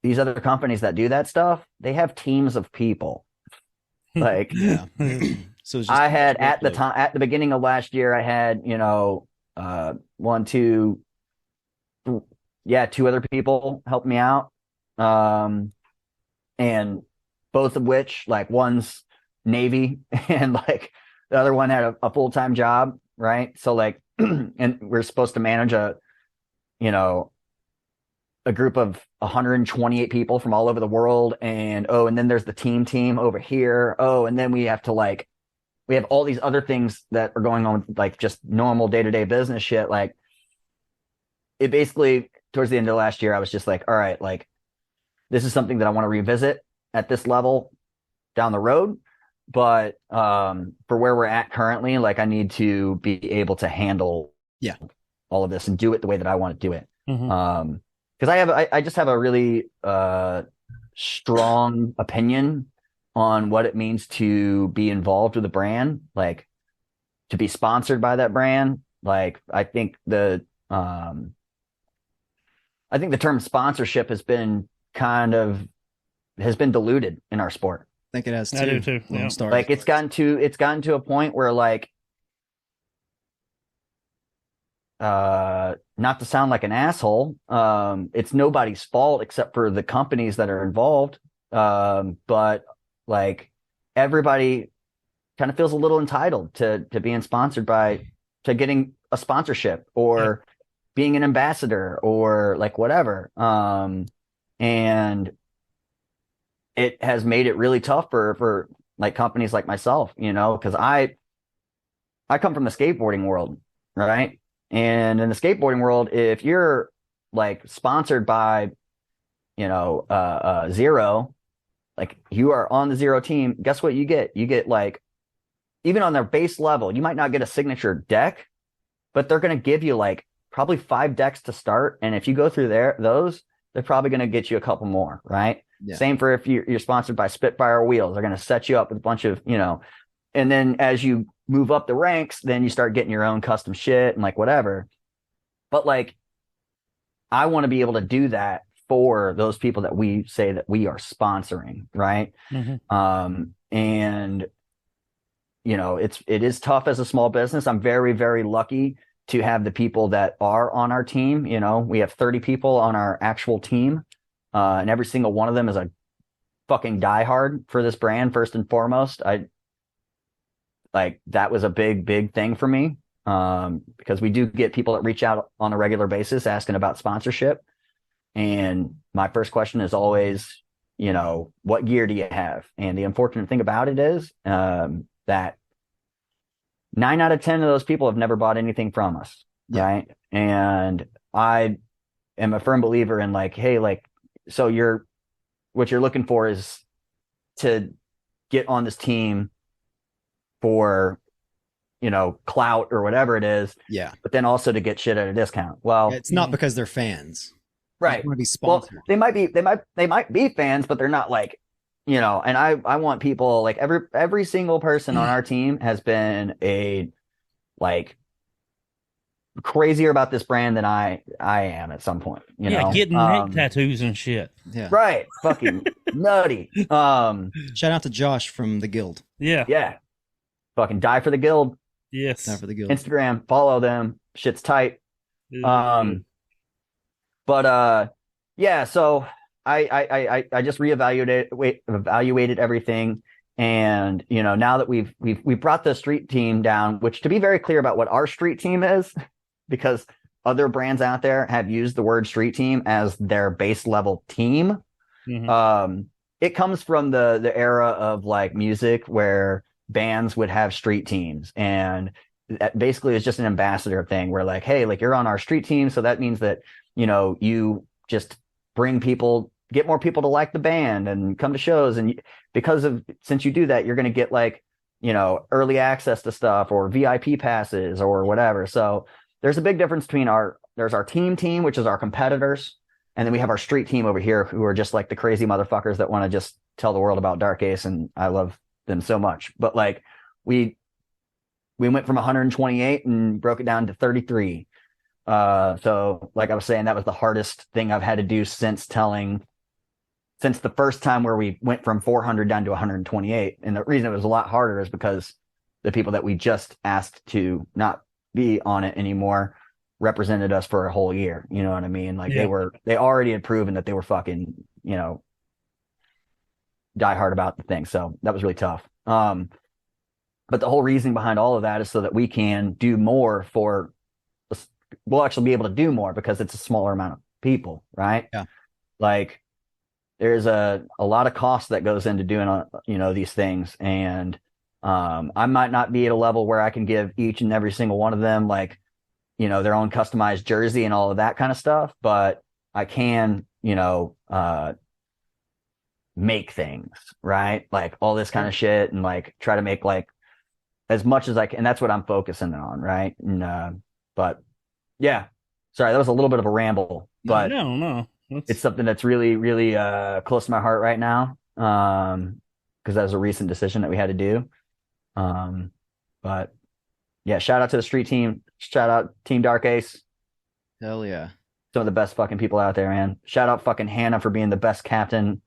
these other companies that do that stuff, they have teams of people. Like, yeah. So it's just I had at the beginning of last year, I had, two other people help me out. And both of which, like, one's Navy, and like the other one had a full-time job, right? So like, and we're supposed to manage you know, a group of 128 people from all over the world. And and then there's the team over here. And then we have all these other things that are going on with like just normal day-to-day business shit. Like it basically, towards the end of last year, I was just like, all right, like this is something that I want to revisit at this level down the road. But for where we're at currently, like I need to be able to handle all of this and do it the way that I want to do it. Mm-hmm. Because I just have a really strong opinion on what it means to be involved with a brand, like to be sponsored by that brand. Like I think the term sponsorship has been diluted in our sport. I think it has too. I do too. Yeah. Like it's gotten to a point where like not to sound like an asshole, it's nobody's fault except for the companies that are involved. But like everybody kind of feels a little entitled to being sponsored to getting a sponsorship or being an ambassador or like whatever. And it has made it really tough for like companies like myself, because I come from the skateboarding world, right? And in the skateboarding world, if you're like sponsored by, Zero, like you are on the Zero team, guess what you get? You get like, even on their base level, you might not get a signature deck, but they're going to give you like probably 5 decks to start. And if you go through those, they're probably going to get you a couple more, right? Yeah. Same for if you're sponsored by Spitfire Wheels, they're going to set you up with a bunch of, and then as you move up the ranks, then you start getting your own custom shit and like whatever. But like, I want to be able to do that for those people that we say that we are sponsoring, right? Mm-hmm. And it is tough as a small business. I'm very, very lucky to have the people that are on our team. We have 30 people on our actual team, and every single one of them is a fucking diehard for this brand. First and foremost, that was a big, big thing for me, because we do get people that reach out on a regular basis asking about sponsorship. And my first question is always, what gear do you have? And the unfortunate thing about it is that 9 out of 10 of those people have never bought anything from us. Yeah. Right. And I am a firm believer in like, hey, like, so what you're looking for is to get on this team for, clout or whatever it is. Yeah. But then also to get shit at a discount. Well, it's not because they're fans. Right. They want to be sponsored. Well, they might be fans, but they're not like, and I want people like every single person on our team has been crazier about this brand than I am at some point, getting neck tattoos and shit. Yeah. Right. Fucking nutty. Shout out to Josh from the Guild. Yeah. Yeah. Fucking die for the Guild. Yes. Die for the Guild. Instagram, follow them. Shit's tight. But yeah, so I just evaluated everything. And, now that we've brought the street team down, which to be very clear about what our street team is, because other brands out there have used the word street team as their base level team. Mm-hmm. It comes from the era of like music where bands would have street teams, and that basically is just an ambassador thing where like, hey, like you're on our street team. So that means that, you just get more people to like the band and come to shows. And since you do that, you're going to get like, early access to stuff or VIP passes or whatever. So there's a big difference between there's our team, which is our competitors. And then we have our street team over here who are just like the crazy motherfuckers that want to just tell the world about Dark Ace. And I love them so much. But like we went from 128 and broke it down to 33. So like I was saying, that was the hardest thing I've had to do since the first time where we went from 400 down to 128. And the reason it was a lot harder is because the people that we just asked to not be on it anymore represented us for a whole year. You know what I mean? Like they already had proven that they were fucking, diehard about the thing. So that was really tough. But the whole reason behind all of that is so that we can do more for, we'll actually be able to do more because it's a smaller amount of people, right? Yeah. Like there's a lot of cost that goes into doing, these things. And I might not be at a level where I can give each and every single one of them like, their own customized jersey and all of that kind of stuff, but I can, make things, right? Like all this kind of shit and like try to make like as much as I can. And that's what I'm focusing on, right? And but yeah, sorry, that was a little bit of a ramble, but no. It's something that's really, really close to my heart right now. Because that was a recent decision that we had to do. But yeah, shout out to the street team. Shout out Team Dark Ace. Hell yeah. Some of the best fucking people out there, man. Shout out fucking Hannah for being the best captain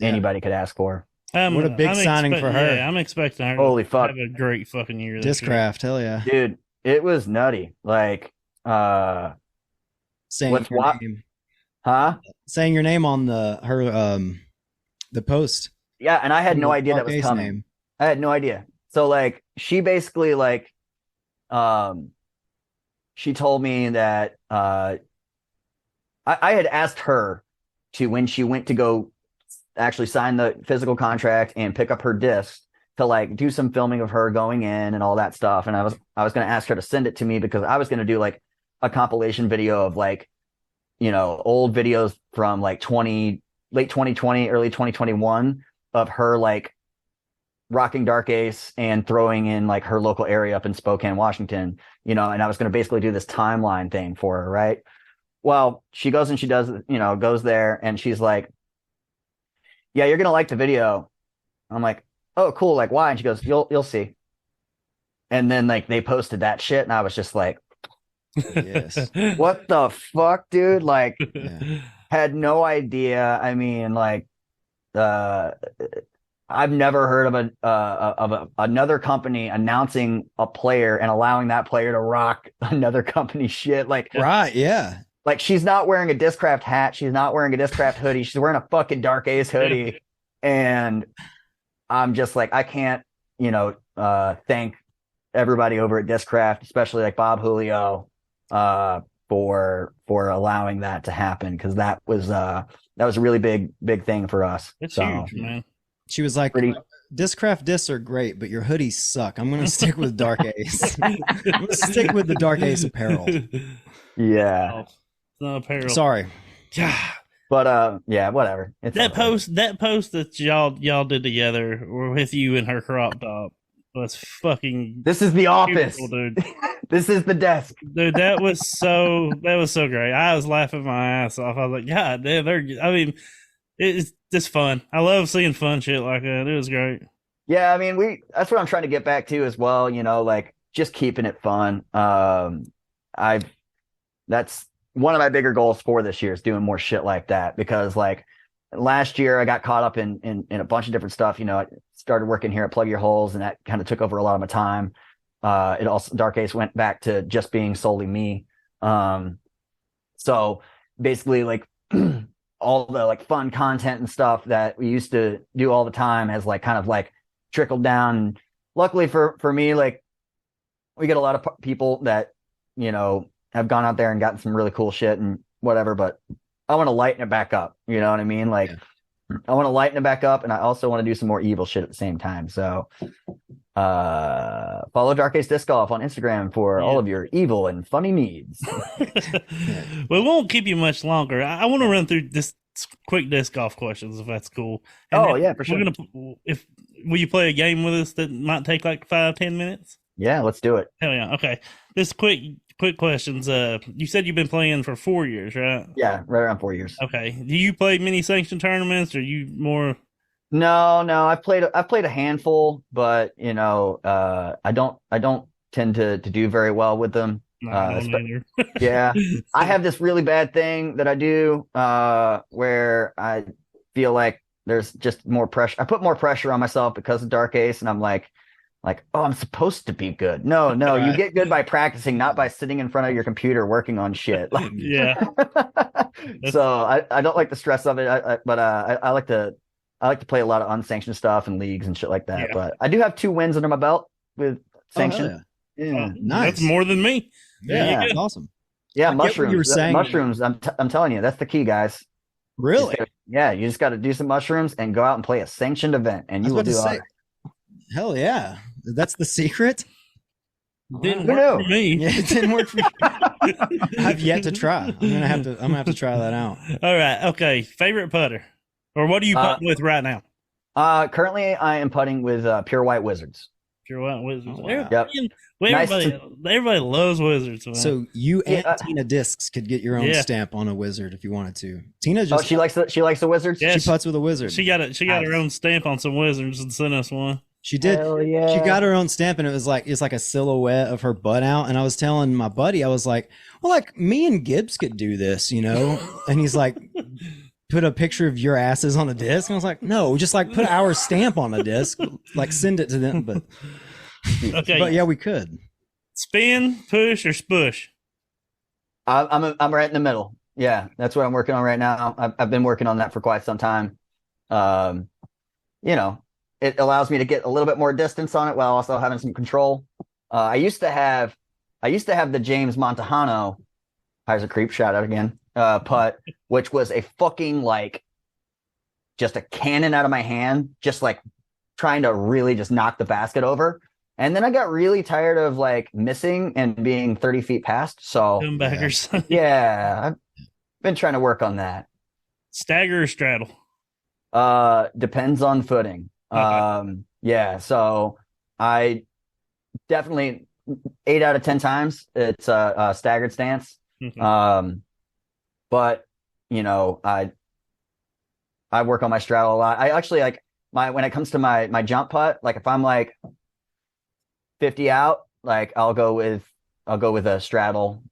anybody could ask for. What a big signing for her. Yeah, I'm expecting her Holy fuck. have a great fucking year this Discraft, hell yeah. Dude, it was nutty. Like, saying what's your what? name. Huh? Saying your name on the post. Yeah, and I had no idea that was Dark Ace coming. name. I had no idea. So like she basically like she told me that I had asked her to, when she went to go actually sign the physical contract and pick up her disc, to like do some filming of her going in and all that stuff. And I was going to ask her to send it to me because I was going to do like a compilation video of like, old videos from like late 2020, early 2021 of her like rocking Dark Ace and throwing in like her local area up in Spokane, Washington, and I was going to basically do this timeline thing for her. Right. Well, she goes and she does, goes there and she's like, yeah, you're going to like the video. I'm like, oh, cool. Like, why? And she goes, you'll see. And then like they posted that shit. And I was just like, Yes. what the fuck, dude? Like, Yeah. had no idea. I mean, like, I've never heard of another company announcing a player and allowing that player to rock another company's shit. Like, Right, yeah. like she's not wearing a Discraft hat. She's not wearing a Discraft hoodie. She's wearing a fucking Dark Ace hoodie. And I'm just like, I can't, thank everybody over at Discraft, especially like Bob Julio, for allowing that to happen. Cause that was a really big thing for us. It's so huge, man. She was like, Discraft discs are great, but your hoodies suck. I'm going to stick with Dark Ace. I'm going to stick with the Dark Ace apparel. Yeah. Oh, it's not apparel. Sorry. God. But yeah, whatever. It's That post that y'all did together or with you and her crop top was fucking This is the office, dude. This is the desk. Dude, that was so great. I was laughing my ass off. I was like, God damn, it's just fun. I love seeing fun shit like that. It was great. Yeah, I mean, that's what I'm trying to get back to as well, like just keeping it fun. That's one of my bigger goals for this year is doing more shit like that, because like last year I got caught up in a bunch of different stuff. I started working here at Plug Your Holes and that kind of took over a lot of my time. It also, Dark Ace went back to just being solely me. So basically like all the like fun content and stuff that we used to do all the time has like kind of like trickled down. And luckily for me, like we get a lot of people that, have gone out there and gotten some really cool shit and whatever, but I want to lighten it back up. You know what I mean? Like I want to lighten it back up and I also want to do some more evil shit at the same time. So, follow Dark Ace Disc Golf on Instagram for all of your evil and funny needs. We won't keep you much longer. I want to run through this quick disc golf questions if that's cool. And yeah, for sure. Will you play a game with us that might take like 5-10 minutes? Yeah, let's do it. Hell yeah. Okay. This quick questions. You said you've been playing for 4 years, right? Yeah, right around 4 years. Okay. Do you play many sanctioned tournaments or you more? No, I've played a handful, but I don't tend to do very well with them. Yeah, I have this really bad thing that I do where I feel like there's just more pressure. I put more pressure on myself because of Dark Ace, and I'm like, oh, I'm supposed to be good. No, right. You get good by practicing, not by sitting in front of your computer working on shit. Like, yeah. So I don't like the stress of it, but I like to I like to play a lot of unsanctioned stuff and leagues and shit like that. Yeah. But I do have 2 wins under my belt with sanctioned. Yeah. Nice. That's more than me. Yeah, that's awesome. Yeah, I get what you were saying. mushrooms. I'm telling you, that's the key, guys. Really? You just got to do some mushrooms and go out and play a sanctioned event, and you will do all right. Hell yeah, that's the secret. Didn't work for me. Yeah, it didn't work for me. I've yet to try. I'm gonna have to try that out. All right. Okay. Favorite putter, or what are you putting with right now? Currently, I am putting with Pure White Wizards. Pure White Wizards. Oh, wow. Yep. Everybody loves Wizards. Man. So you and Tina Discs could get your own stamp on a wizard if you wanted to. Tina just she likes the Wizards. Yeah, she putts with a wizard. She got her own stamp on some Wizards and sent us one. She did. Yeah. She got her own stamp, and it's like a silhouette of her butt out. And I was telling my buddy, I was like, well, like me and Gibbs could do this, you know? And he's like, put a picture of your asses on a disc. And I was like, no, just like put our stamp on a disc, like send it to them. But okay, but yeah, we could. Spin, push, or spush? I'm right in the middle. Yeah, that's what I'm working on right now. I've been working on that for quite some time. You know, it allows me to get a little bit more distance on it while also having some control. I used to have the James Montejano, hires a creep, shout out again, putt, which was a fucking like just a cannon out of my hand, just like trying to really just knock the basket over. And then I got really tired of like missing and being 30 feet past. So yeah, I've been trying to work on that. Stagger or straddle? Depends on footing. Okay. Yeah, so I definitely 8 out of 10 times it's a staggered stance. Mm-hmm. But you know, I work on my straddle a lot. I actually like when it comes to my jump putt, like if I'm like 50 out, like I'll go with a straddle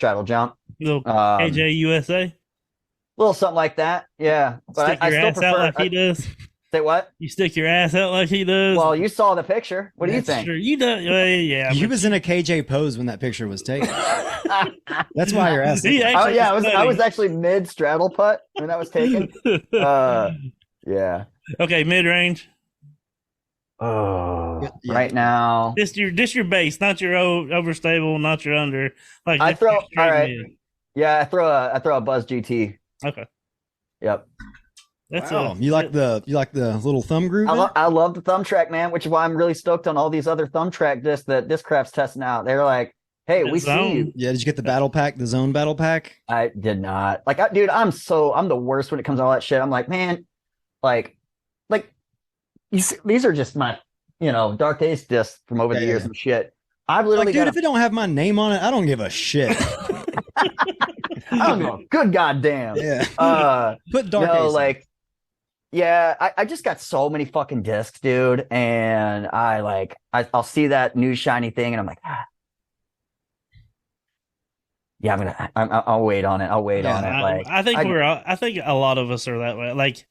jump. Little AJ USA? Little something like that. Yeah. But I still prefer like he does. Say what? You stick your ass out like he does. Well, you saw the picture. What do you think? True. You do. Yeah. He was in a KJ pose when that picture was taken. That's why you're asking. I was actually mid straddle putt when that was taken. Yeah. Okay, mid range. Oh, yeah. Right now, this your base, not your overstable, not your under. Like I throw. All right. Mid. Yeah, I throw a Buzz GT. Okay. Yep. That's you like the little thumb groove? I love the thumb track, man, which is why I'm really stoked on all these other thumb track discs that Discraft's testing out. They're like, hey, we see you. Yeah, did you get the battle pack, the zone battle pack? I did not. Like, dude, I'm the worst when it comes to all that shit. I'm like, man, like you see, these are just my, Dark Days discs from over the years and shit. I've literally dude, if it don't have my name on it, I don't give a shit. I don't know. Good goddamn. Yeah. Put Dark Days. Yeah, I just got so many fucking discs, dude, and I'll see that new shiny thing, and I'm like, yeah, I'll wait on it. I'll wait on it. I think a lot of us are that way. Like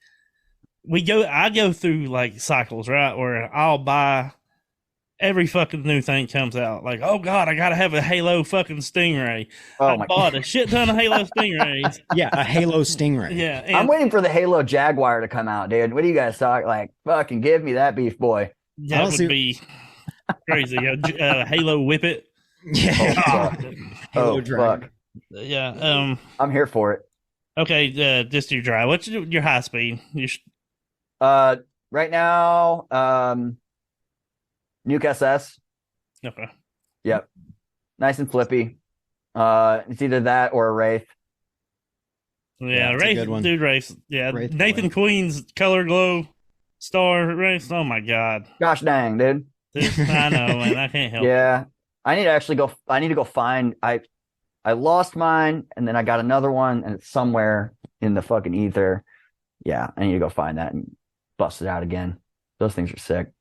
I go through like cycles, right, where I'll buy every fucking new thing comes out. Like, oh god, I gotta have a Halo fucking Stingray. I bought a shit ton of Halo Stingrays. Yeah, a Halo Stingray. Yeah, I'm waiting for the Halo Jaguar to come out, dude. What do you guys talk like? Fucking give me that beef boy. That would be crazy. Halo Whippet. Yeah. Halo Dragon. Fuck. Yeah. I'm here for it. Okay. Just your drive. What's your high speed? Right now, Nuke SS. Okay. Yep. Nice and flippy. It's either that or a Wraith. Yeah, Wraith, dude, Wraith. Yeah, Wraith Nathan Queen's Color Glow Star Wraith. Oh my god. Gosh dang, dude. I know, man. I can't help. Yeah. I need to go find. I lost mine, and then I got another one, and it's somewhere in the fucking ether. Yeah, I need to go find that and bust it out again. Those things are sick.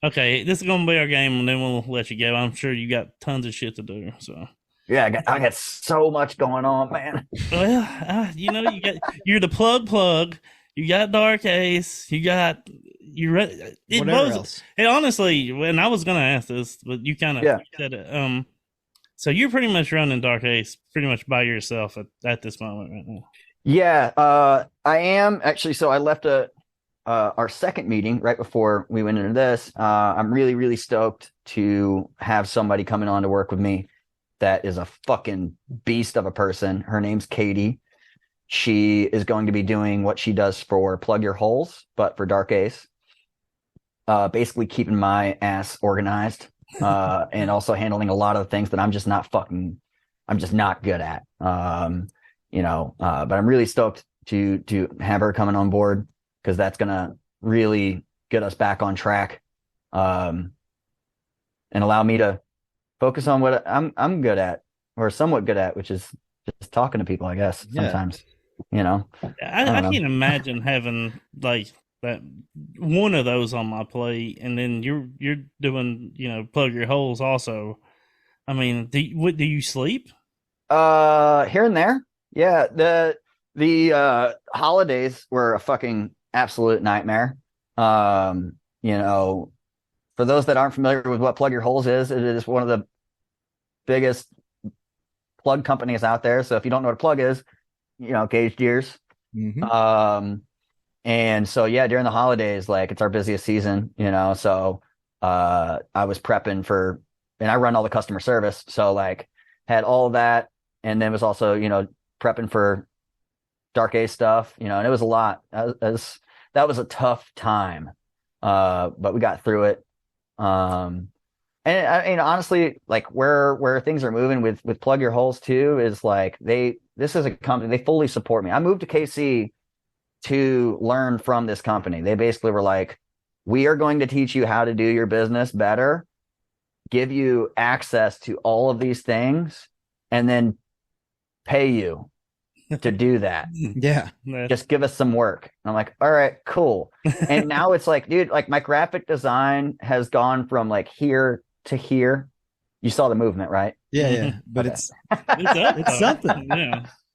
Okay, this is gonna be our game, and then we'll let you go. I'm sure you got tons of shit to do. So yeah, I got so much going on, man. Well, you're the plug. You got Dark Ace. Whatever else. And honestly, when I was gonna ask this, but you kind of said it. So you're pretty much running Dark Ace pretty much by yourself at this moment right now. Yeah, I am actually. So I left a our second meeting right before we went into this, I'm really, really stoked to have somebody coming on to work with me that is a fucking beast of a person. Her name's Katie. She is going to be doing what she does for Plug Your Holes, but for Dark Ace. Basically keeping my ass organized, and also handling a lot of the things that I'm just not good at. But I'm really stoked to have her coming on board, because that's gonna really get us back on track, and allow me to focus on what I'm good at, or somewhat good at, which is just talking to people, I guess. Sometimes, I can't imagine having like that one of those on my plate, and then you're doing Plug Your Holes also. I mean, do you sleep? Here and there. Yeah, the holidays were a fucking absolute nightmare. For those that aren't familiar with what Plug Your Holes is, it is one of the biggest plug companies out there. So if you don't know what a plug is, Gauge gears. Mm-hmm. And so, yeah, during the holidays, like, it's our busiest season, so I was prepping for, and I run all the customer service. So, like, had all of that, and then was also, prepping for Dark Ace stuff, and it was a lot. That was a tough time, but we got through it. And honestly, like, where things are moving with Plug Your Holes too is like, this is a company, they fully support me. I moved to KC to learn from this company. They basically were like, we are going to teach you how to do your business better, give you access to all of these things, and then pay you to do that. Yeah. Just give us some work. And I'm like, all right, cool. And now it's like, dude, like, my graphic design has gone from like here to here. You saw the movement, right? Yeah. But Okay. it's something.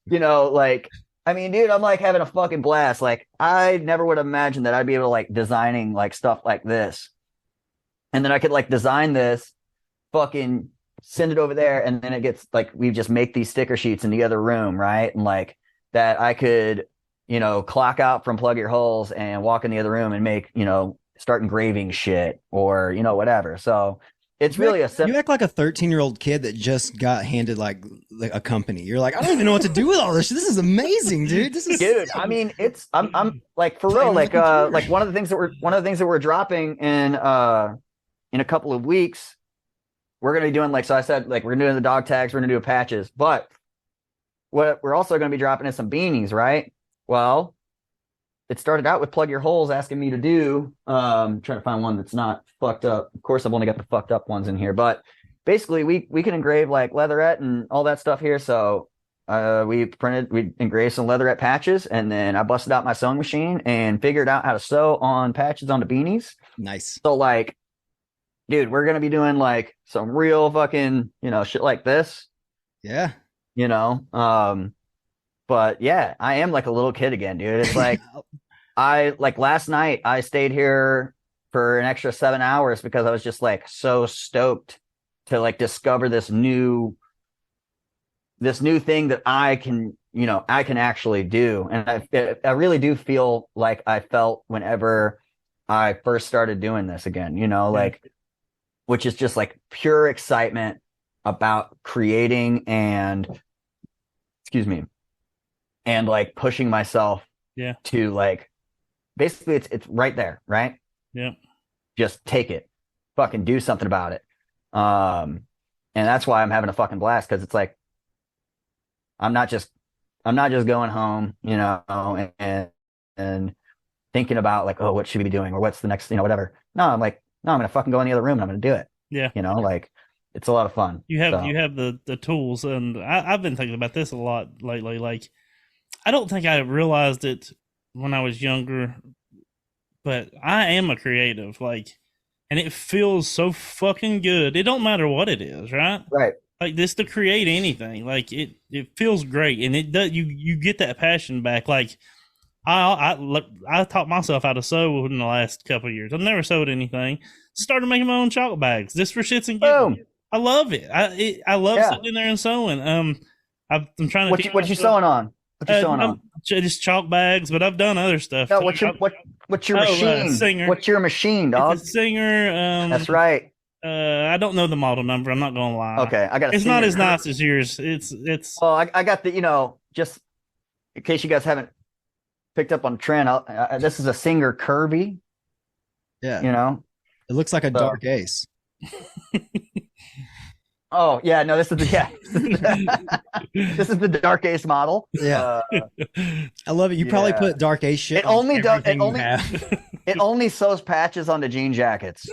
Yeah. Like, I mean, dude, I'm like having a fucking blast. Like, I never would have imagined that I'd be able to like designing like stuff like this. And then I could like design this, fucking send it over there, and then it gets like, we just make these sticker sheets in the other room, right? And like that I could, clock out from Plug Your Holes and walk in the other room and make, start engraving shit, or, whatever. So it's really you act like a 13-year-old kid that just got handed like a company. You're like, I don't even know what to do with all this. This is amazing, dude. This is dude. I mean, I'm like, for real, like one of the things that we're dropping in a couple of weeks, we're gonna be doing, like, so I said, like, we're gonna do the dog tags, we're gonna do patches, but what we're also gonna be dropping is some beanies, right? Well, it started out with Plug Your Holes asking me to do, trying to find one that's not fucked up. Of course, I've only got the fucked up ones in here, but basically we can engrave like leatherette and all that stuff here. So we engraved some leatherette patches, and then I busted out my sewing machine and figured out how to sew on patches onto beanies. nice. So, like, dude, we're gonna be doing like some real fucking, shit like this, Yeah. But yeah, I am like a little kid again, dude. It's like, last night I stayed here for an extra 7 hours because I was just like so stoked to like discover this new thing that I can actually do. And I really do feel like I felt whenever I first started doing this again, like, which is just like pure excitement about creating and like pushing myself to, like, basically it's right there, right? Yeah. Just take it, fucking do something about it. And that's why I'm having a fucking blast, because it's like, I'm not just going home, and thinking about like, oh, what should we be doing, or what's the next, whatever. No, I'm like, no, I'm gonna fucking go in the other room and I'm gonna do it. Yeah. Like, it's a lot of fun. You have the tools, and I've been thinking about this a lot lately. Like, I don't think I realized it when I was younger, but I am a creative, like, and it feels so fucking good. It don't matter what it is, right? Right. Like, this to create anything, like, it feels great, and it does. You get that passion back. Like, I taught myself how to sew in the last couple of years. I've never sewed anything. Started making my own chocolate bags just for shits and giggles. I love it. I love sitting in there and sewing. I'm trying to. What you sewing on? What you sewing on? Just chalk bags, but I've done other stuff. No, What's your Oh, machine? Singer. What's your machine, dog? It's a Singer. That's right. I don't know the model number. I'm not gonna lie. Okay, I got. It's not as nice as yours. It's. Well, I got the just in case you guys haven't picked up on the trend. This is a Singer Kirby. Yeah. It looks like a Dark Ace. Oh yeah, no, this is this is the Dark Ace model. Yeah, I love it. You probably put Dark Ace shit. It only sews patches onto jean jackets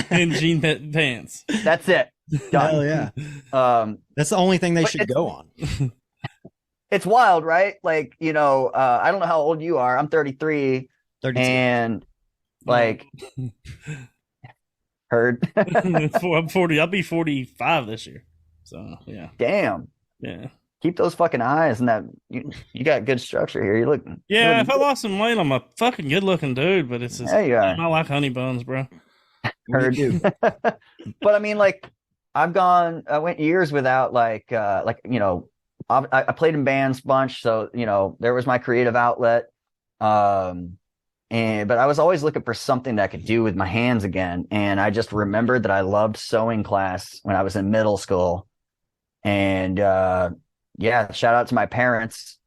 and jean pants. That's it. Done. Hell yeah. That's the only thing they should go on. It's wild, right? Like I don't know how old you are. I'm 33, 32. and like. Heard. I'm 40. I'll be 45 this year. So yeah. Damn. Yeah. Keep those fucking eyes and that you got good structure here. You look. Yeah, if I lost some weight, I'm a fucking good looking dude, but it's just I like honey buns, bro. Heard you. But I mean, like, I went years without I played in bands a bunch, so there was my creative outlet. But I was always looking for something that I could do with my hands again. And I just remembered that I loved sewing class when I was in middle school. And shout out to my parents,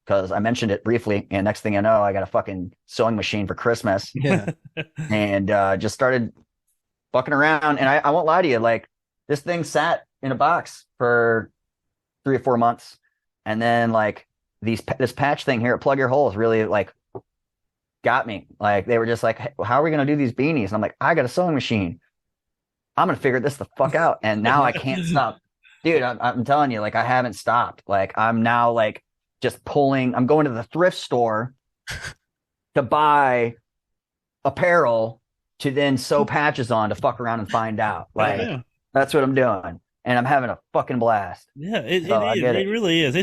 because I mentioned it briefly. And next thing I know, I got a fucking sewing machine for Christmas. Yeah. And just started fucking around. And I won't lie to you, like, this thing sat in a box for 3 or 4 months. And then like this patch thing here at Plug Your Holes really like got me. Like, they were just like, hey, how are we going to do these beanies? And I'm like, I got a sewing machine. I'm going to figure this the fuck out. And now I can't stop. Dude, I'm telling you, like, I haven't stopped. Like, I'm now like just I'm going to the thrift store to buy apparel to then sew patches on to fuck around and find out. Like, that's what I'm doing. And I'm having a fucking blast. Yeah, it really is.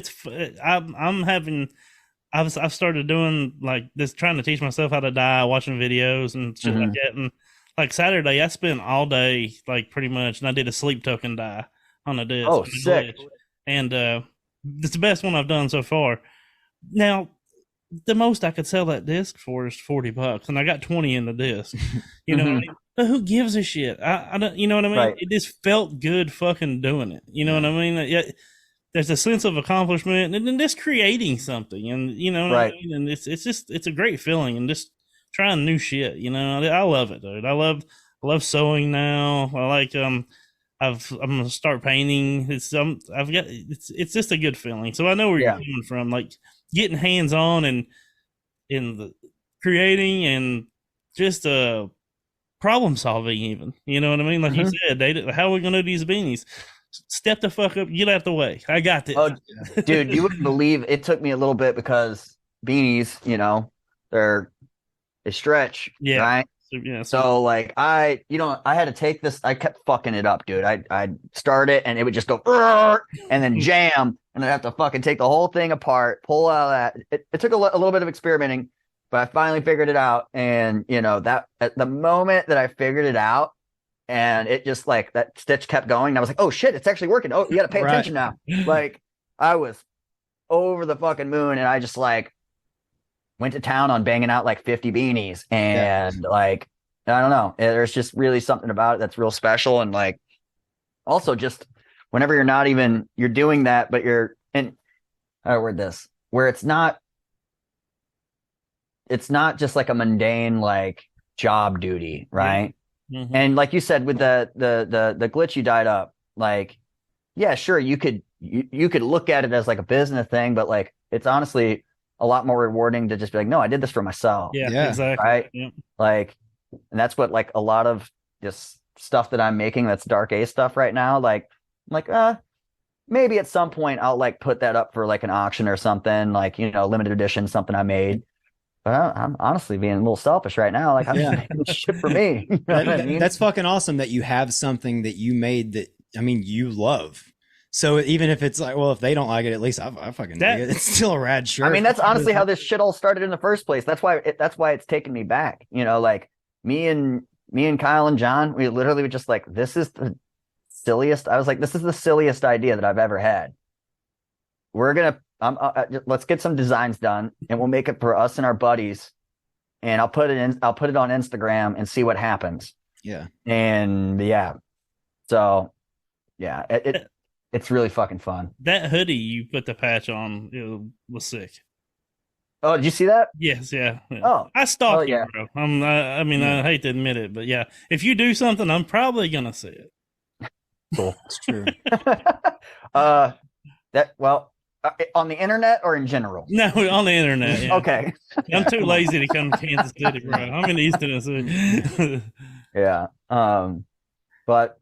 I've started doing like this, trying to teach myself how to dye, watching videos and shit like that. And like Saturday, I spent all day, like, pretty much, and I did a sleep token dye on a disc. Oh, sick! And it's the best one I've done so far. Now, the most I could sell that disc for is $40, and I got 20 in the disc. You know what I mean? But who gives a shit? I don't. You know what I mean? Right. It just felt good, fucking doing it. You know what I mean? Yeah. There's a sense of accomplishment and then just creating something, and what I mean? And it's a great feeling, and just trying new shit. I love it, dude. I love sewing now. I like I'm gonna start painting. It's just a good feeling. So I know where you're coming from, like getting hands on and in the creating and just problem solving even. You know what I mean? Like you said, how are we gonna do these beanies? Step the fuck up, get out the way. I got this. Oh, dude, you wouldn't believe it took me a little bit, because beanies, they stretch, right? Yeah. So like I had to take this. I kept fucking it up, dude. I'd start it and it would just go and then jam, and I'd have to fucking take the whole thing apart, pull out that. It took a little bit of experimenting, but I finally figured it out. And that at the moment that I figured it out, and it just like that stitch kept going, and I was like, oh shit, it's actually working. Oh, you got to pay attention now. Like, I was over the fucking moon, and I just like went to town on banging out like 50 beanies. And like, I don't know, there's just really something about it that's real special. And like, also just whenever you're doing that, but you're in, how do I word this, where it's not just like a mundane like job duty, right? Mm-hmm. And like you said with the glitch you dyed up, like, yeah, sure, you could look at it as like a business thing, but like, it's honestly a lot more rewarding to just be like, no, I did this for myself. Yeah, exactly. Right. Yeah. Like, and that's what like a lot of this stuff that I'm making, that's Dark Ace stuff right now. Like, I'm like, maybe at some point I'll like put that up for like an auction or something, like, limited edition, something I made. But I'm honestly being a little selfish right now. Like, I'm just making shit for me. That's fucking awesome that you have something that you made that, I mean, you love. So even if it's like, well, if they don't like it, at least I fucking dig it. It's still a rad shirt. I mean, that's honestly how this shit all started in the first place. That's why it's taken me back. Like me and Kyle and John, we literally were just like, this is the silliest. I was like, this is the silliest idea that I've ever had. We're gonna let's get some designs done, and we'll make it for us and our buddies, and I'll put it on Instagram and see what happens. Yeah. And so it's really fucking fun. That hoodie you put the patch on, it was sick. Oh, did you see that? Yes, yeah. Oh, I stalk you, yeah. bro. I mean, I hate to admit it, but yeah, if you do something, I'm probably gonna see it. Cool. It's true. On the internet or in general? No, on the internet. Yeah. Okay. I'm too lazy to come to Kansas City, bro. I'm in East Tennessee. Yeah. But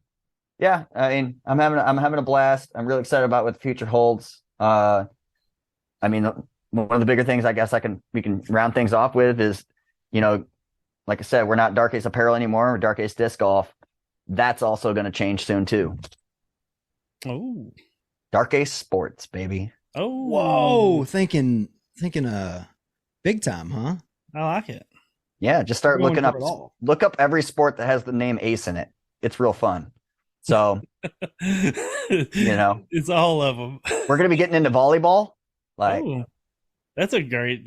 yeah, I mean, I'm having a blast. I'm really excited about what the future holds. I mean, one of the bigger things I guess we can round things off with is, like I said, we're not Dark Ace Apparel anymore. We're Dark Ace Disc Golf. That's also going to change soon too. Oh, Dark Ace Sports, baby. oh, Whoa, thinking big time, huh? I like it. Yeah, just start Going looking for up. it all. Look up every sport that has the name Ace in it. It's real fun. So, It's all of them. we're going to be getting into volleyball, like that's a great,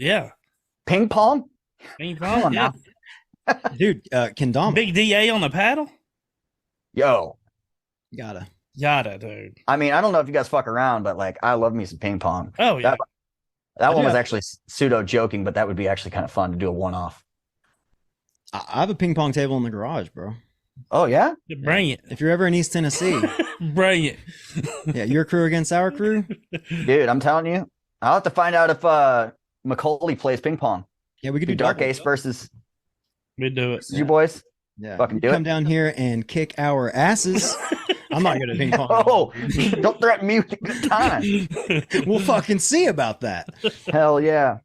ping pong. Ping Come on now. Dude, kendama. Big DA on the paddle. Yo, Gotta. Yada, dude. I mean, I don't know if you guys fuck around, but like, I love me some ping pong. Oh yeah. That one was Yeah. actually pseudo joking, but that would be actually kind of fun to do a one-off. I have a ping pong table in the garage, bro. Oh yeah, Bring it. If you're ever in East Tennessee, Bring it. yeah, your crew against our crew. dude, I'm telling you, I'll have to find out if Macaulay plays ping pong. Yeah, we could Do do Dark doubles. Ace versus We do it. you boys. Yeah, Fucking you do come it. down here and kick our asses. I'm not good at ping pong. Oh, don't threaten me with a good time. We'll fucking see about that. Hell yeah.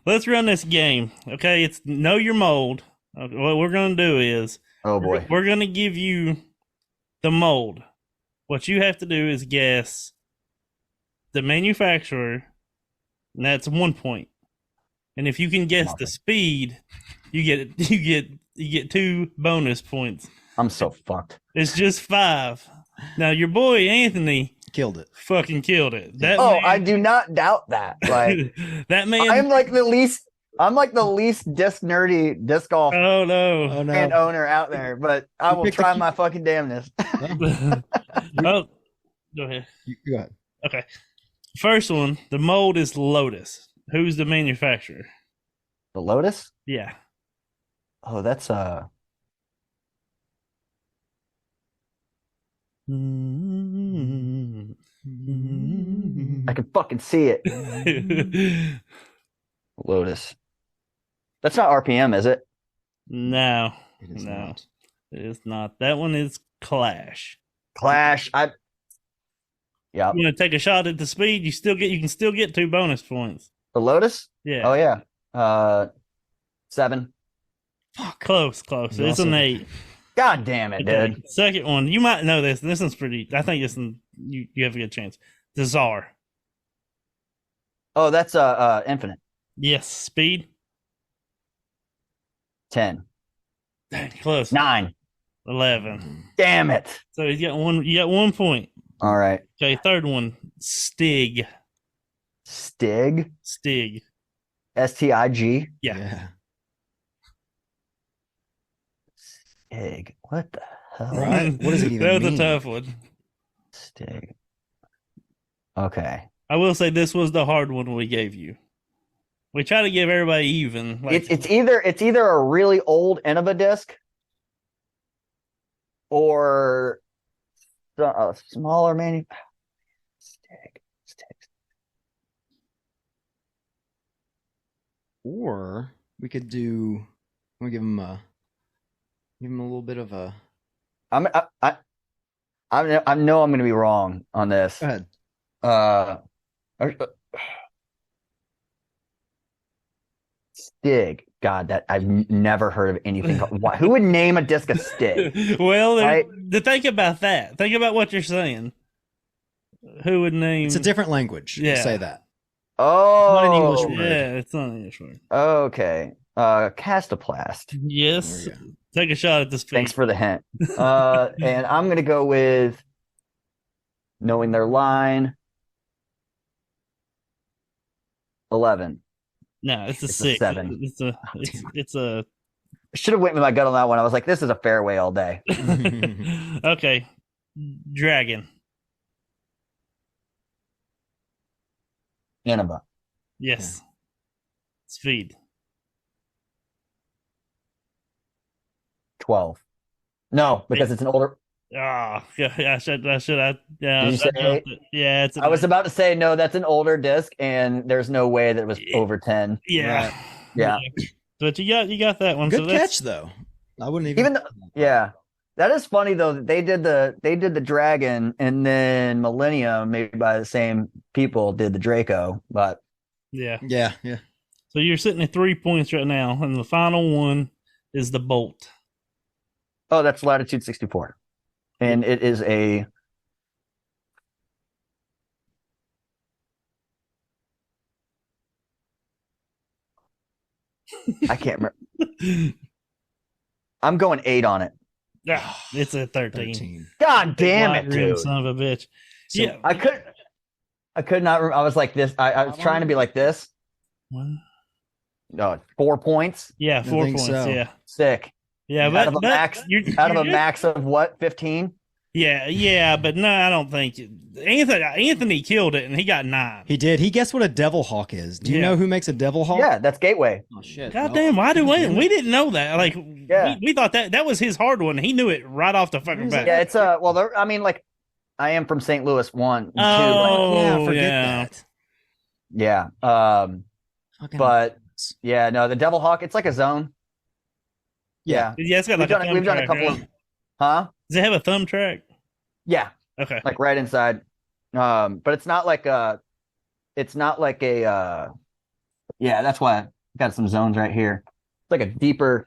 Let's run this game. Okay, it's know your mold. What we're gonna do is Oh boy. we're gonna give you the mold. What you have to do is guess the manufacturer, and that's 1 point. And if you can guess the speed, you get 2 bonus points. I'm so fucked. It's just 5. Now your boy Anthony Killed it. fucking killed it. That Oh, man, I do not doubt that. Like, that man. I'm like the least disc nerdy disc golf Oh no. Oh brand no. owner out there, but I You will picked the try key- my fucking damnness. Oh, go ahead. Go ahead. Okay. First one, the mold is Lotus. Who's the manufacturer? The Lotus? Yeah. Oh, that's I can fucking see it. Lotus. That's not RPM, is it? No. It is No. not. It's not. That one is Clash. Clash. Yeah. You want to take a shot at the speed? You can still get 2 bonus points. The Lotus? Yeah. Oh yeah. 7. Fuck. Close. He's It's also- an 8. God damn it, Okay. dude. Second one, you might know this. This one's pretty. I think you have a good chance. The Czar. Oh, that's Infinite. Yes. Speed. 10. Dang, close. 9. 11. Damn it. So you got 1 point. All right. Okay. Third one. Stig. Stig. Stig. STIG. Yeah. Stig. What the hell? Right. What does it even That was mean? a tough one. Stig. Okay. I will say this was the hard one we gave you. We try to give everybody even. It's either a really old Innova disc or a smaller Stig. Or we could do. We give him a little bit of a. I know I'm going to be wrong on this. Go ahead. Stig. God, that I've never heard of anything. Who would name a disc a Stig? Well, Right. to think about that. Think about what you're saying. Who would name? It's a different language. Yeah. To say that. Oh, Not an English word. Yeah, it's not an English word. Okay. Castoplast. Yes. There you Take a shot at this. Thanks for the hint. And I'm going to go with knowing their line. 11. No, it's a It's a 6. 7. It's a. I should have went with my gut on that one. I was like, this is a fairway all day. Okay, dragon. Nineveh. Yes. Speed. 12. No, because it's an older. Ah, yeah, I should. Yeah, Did you I say jumped it. Yeah, it's. I was about to say no, that's an older disc, and there's no way that it was over 10. Yeah, Right. Yeah. but you got that one. Good so that's, catch though. I wouldn't even. Yeah. That is funny though that they did the dragon, and then Millennium, maybe by the same people, did the Draco. But Yeah. Yeah. So you're sitting at 3 points right now, and the final one is the bolt. oh, that's Latitude 64. And it is a I can't remember. I'm going 8 on it. Yeah, it's a 13. 13. God damn it, White rim, dude. son of a bitch. So- Yeah. I could not I was like this. I was trying to be like this. Well, No, 4 points. yeah, 4 think points. so. Yeah. Sick. Yeah, Out but, of a but max you're out of a good. max of what? 15? Yeah, but no, I don't think Anthony killed it, and he got 9. He did. He guessed what a devil hawk is. Do you Yeah. know who makes a devil hawk? Yeah, that's Gateway. Oh shit. God Well, damn, why do damn we it. didn't know that? Like, Yeah. we thought that was his hard one. He knew it right off the fucking bat. Yeah, it's well, I mean, like, I am from St. Louis, 1, 2. Oh, Yeah, forget yeah. that. Yeah. Fucking- But yeah, no, the Devil Hawk, it's like a zone. Yeah. Yeah, it's got like We've done a couple right? of, huh? Does it have a thumb track? Yeah, Okay. like right inside. But it's not like a yeah, that's why I got some zones right here. It's like a deeper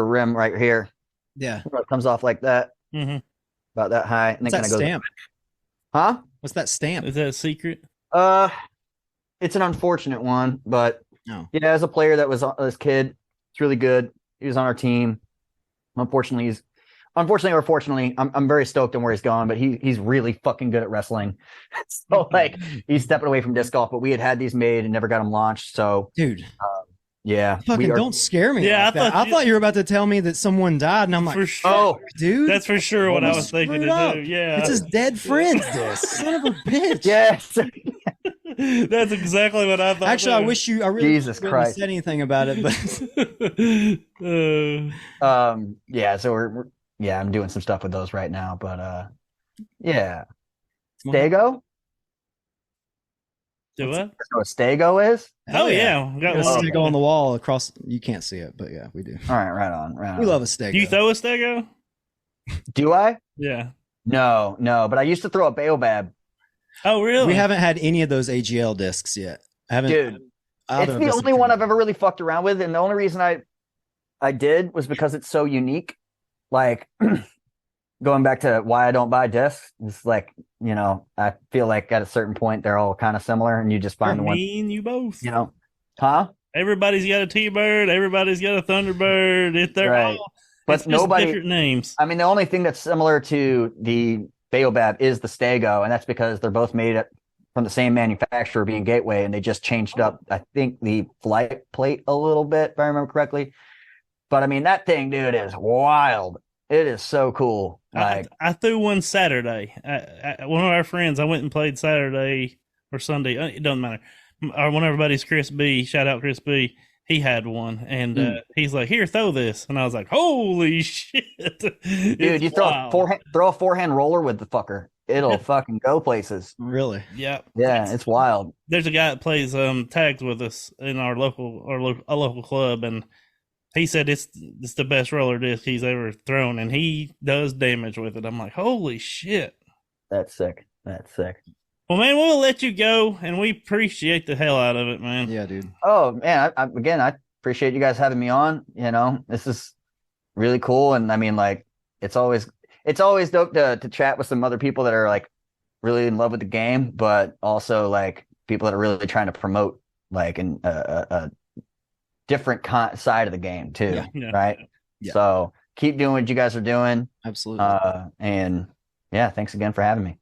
rim right here. Yeah. It comes off like that, Mm-hmm. about that high, and then What's that kind of goes. stamp? Huh? What's that stamp? Is that a secret? It's an unfortunate one, but No. yeah, as a player that was this kid, it's really good. He was on our team. Unfortunately or fortunately, I'm very stoked on where he's going, but he's really fucking good at wrestling. So like he's stepping away from disc golf, but we had these made and never got them launched. So Dude, yeah, fucking don't scare me. Yeah, like that. I thought you were about to tell me that someone died, and I'm like, For sure. Oh, dude, That's for sure what I You was thinking screwed to up. do. Yeah. It's his dead friend. This son of a bitch. yes. That's exactly what I thought. Actually, I too. wish you. I really Jesus wouldn't Christ. have said anything about it, but Yeah. So we're I'm doing some stuff with those right now, but yeah, Stego. Do what? Know what Stego is? Oh yeah, we got Got a one. stego on the wall across. You can't see it, but yeah, we do. All right, right on. We love a stego. Do you throw a stego? Do I? Yeah. No, but I used to throw a Baobab. Oh really? We haven't had any of those AGL discs yet. I haven't. Dude, either it's of the us only have one tried. I've ever really fucked around with, and the only reason I did was because it's so unique. Like going back to why I don't buy discs, it's like, I feel like at a certain point they're all kind of similar, and you just find the one, Me and you both. huh? Everybody's got a T-bird. Everybody's got a Thunderbird. They're Right. all. But It's just nobody. different names. I mean, the only thing that's similar to the Baobab is the Stego, and that's because they're both made from the same manufacturer, being Gateway, and they just changed up, I think, the flight plate a little bit, if I remember correctly. But I mean, that thing, dude, is wild. It is so cool. Like, I threw one Saturday. One of our friends, I went and played Saturday or Sunday. It doesn't matter. One of our buddies, Chris B. Shout out Chris B. He had one, and he's like, "Here, throw this," and I was like, "Holy shit, dude, you throw a forehand roller with the fucker, it'll fucking go places. Really? Yep. Yeah, it's wild. There's a guy that plays tags with us in our local club, and he said it's the best roller disc he's ever thrown, and he does damage with it. I'm like, holy shit. That's sick. Well, man, we'll let you go, and we appreciate the hell out of it, man. Yeah, dude. Oh man, I appreciate you guys having me on. This is really cool, and I mean, like, it's always dope to chat with some other people that are like really in love with the game, but also like people that are really trying to promote like a different side of the game too, Yeah. right? Yeah. So keep doing what you guys are doing, Absolutely. and yeah, thanks again for having me.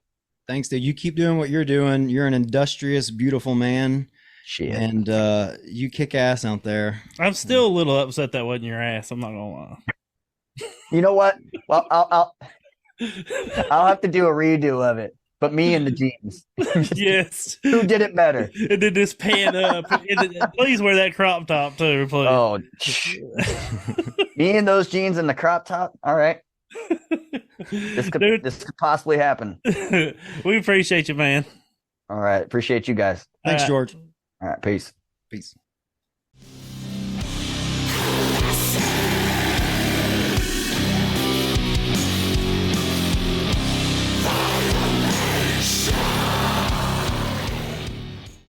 Thanks, dude. You keep doing what you're doing. You're an industrious, beautiful man. Shit. And you kick ass out there. I'm still a little upset that wasn't your ass. I'm not gonna lie. You know what? Well, I'll have to do a redo of it, but me and the jeans. Yes. Who did it better? And then just pan up. Please wear that crop top too, please. Oh, me and those jeans and the crop top. All right. This could possibly happen. We appreciate you, man. All right. Appreciate you guys. Thanks, George. All right. Peace. Peace.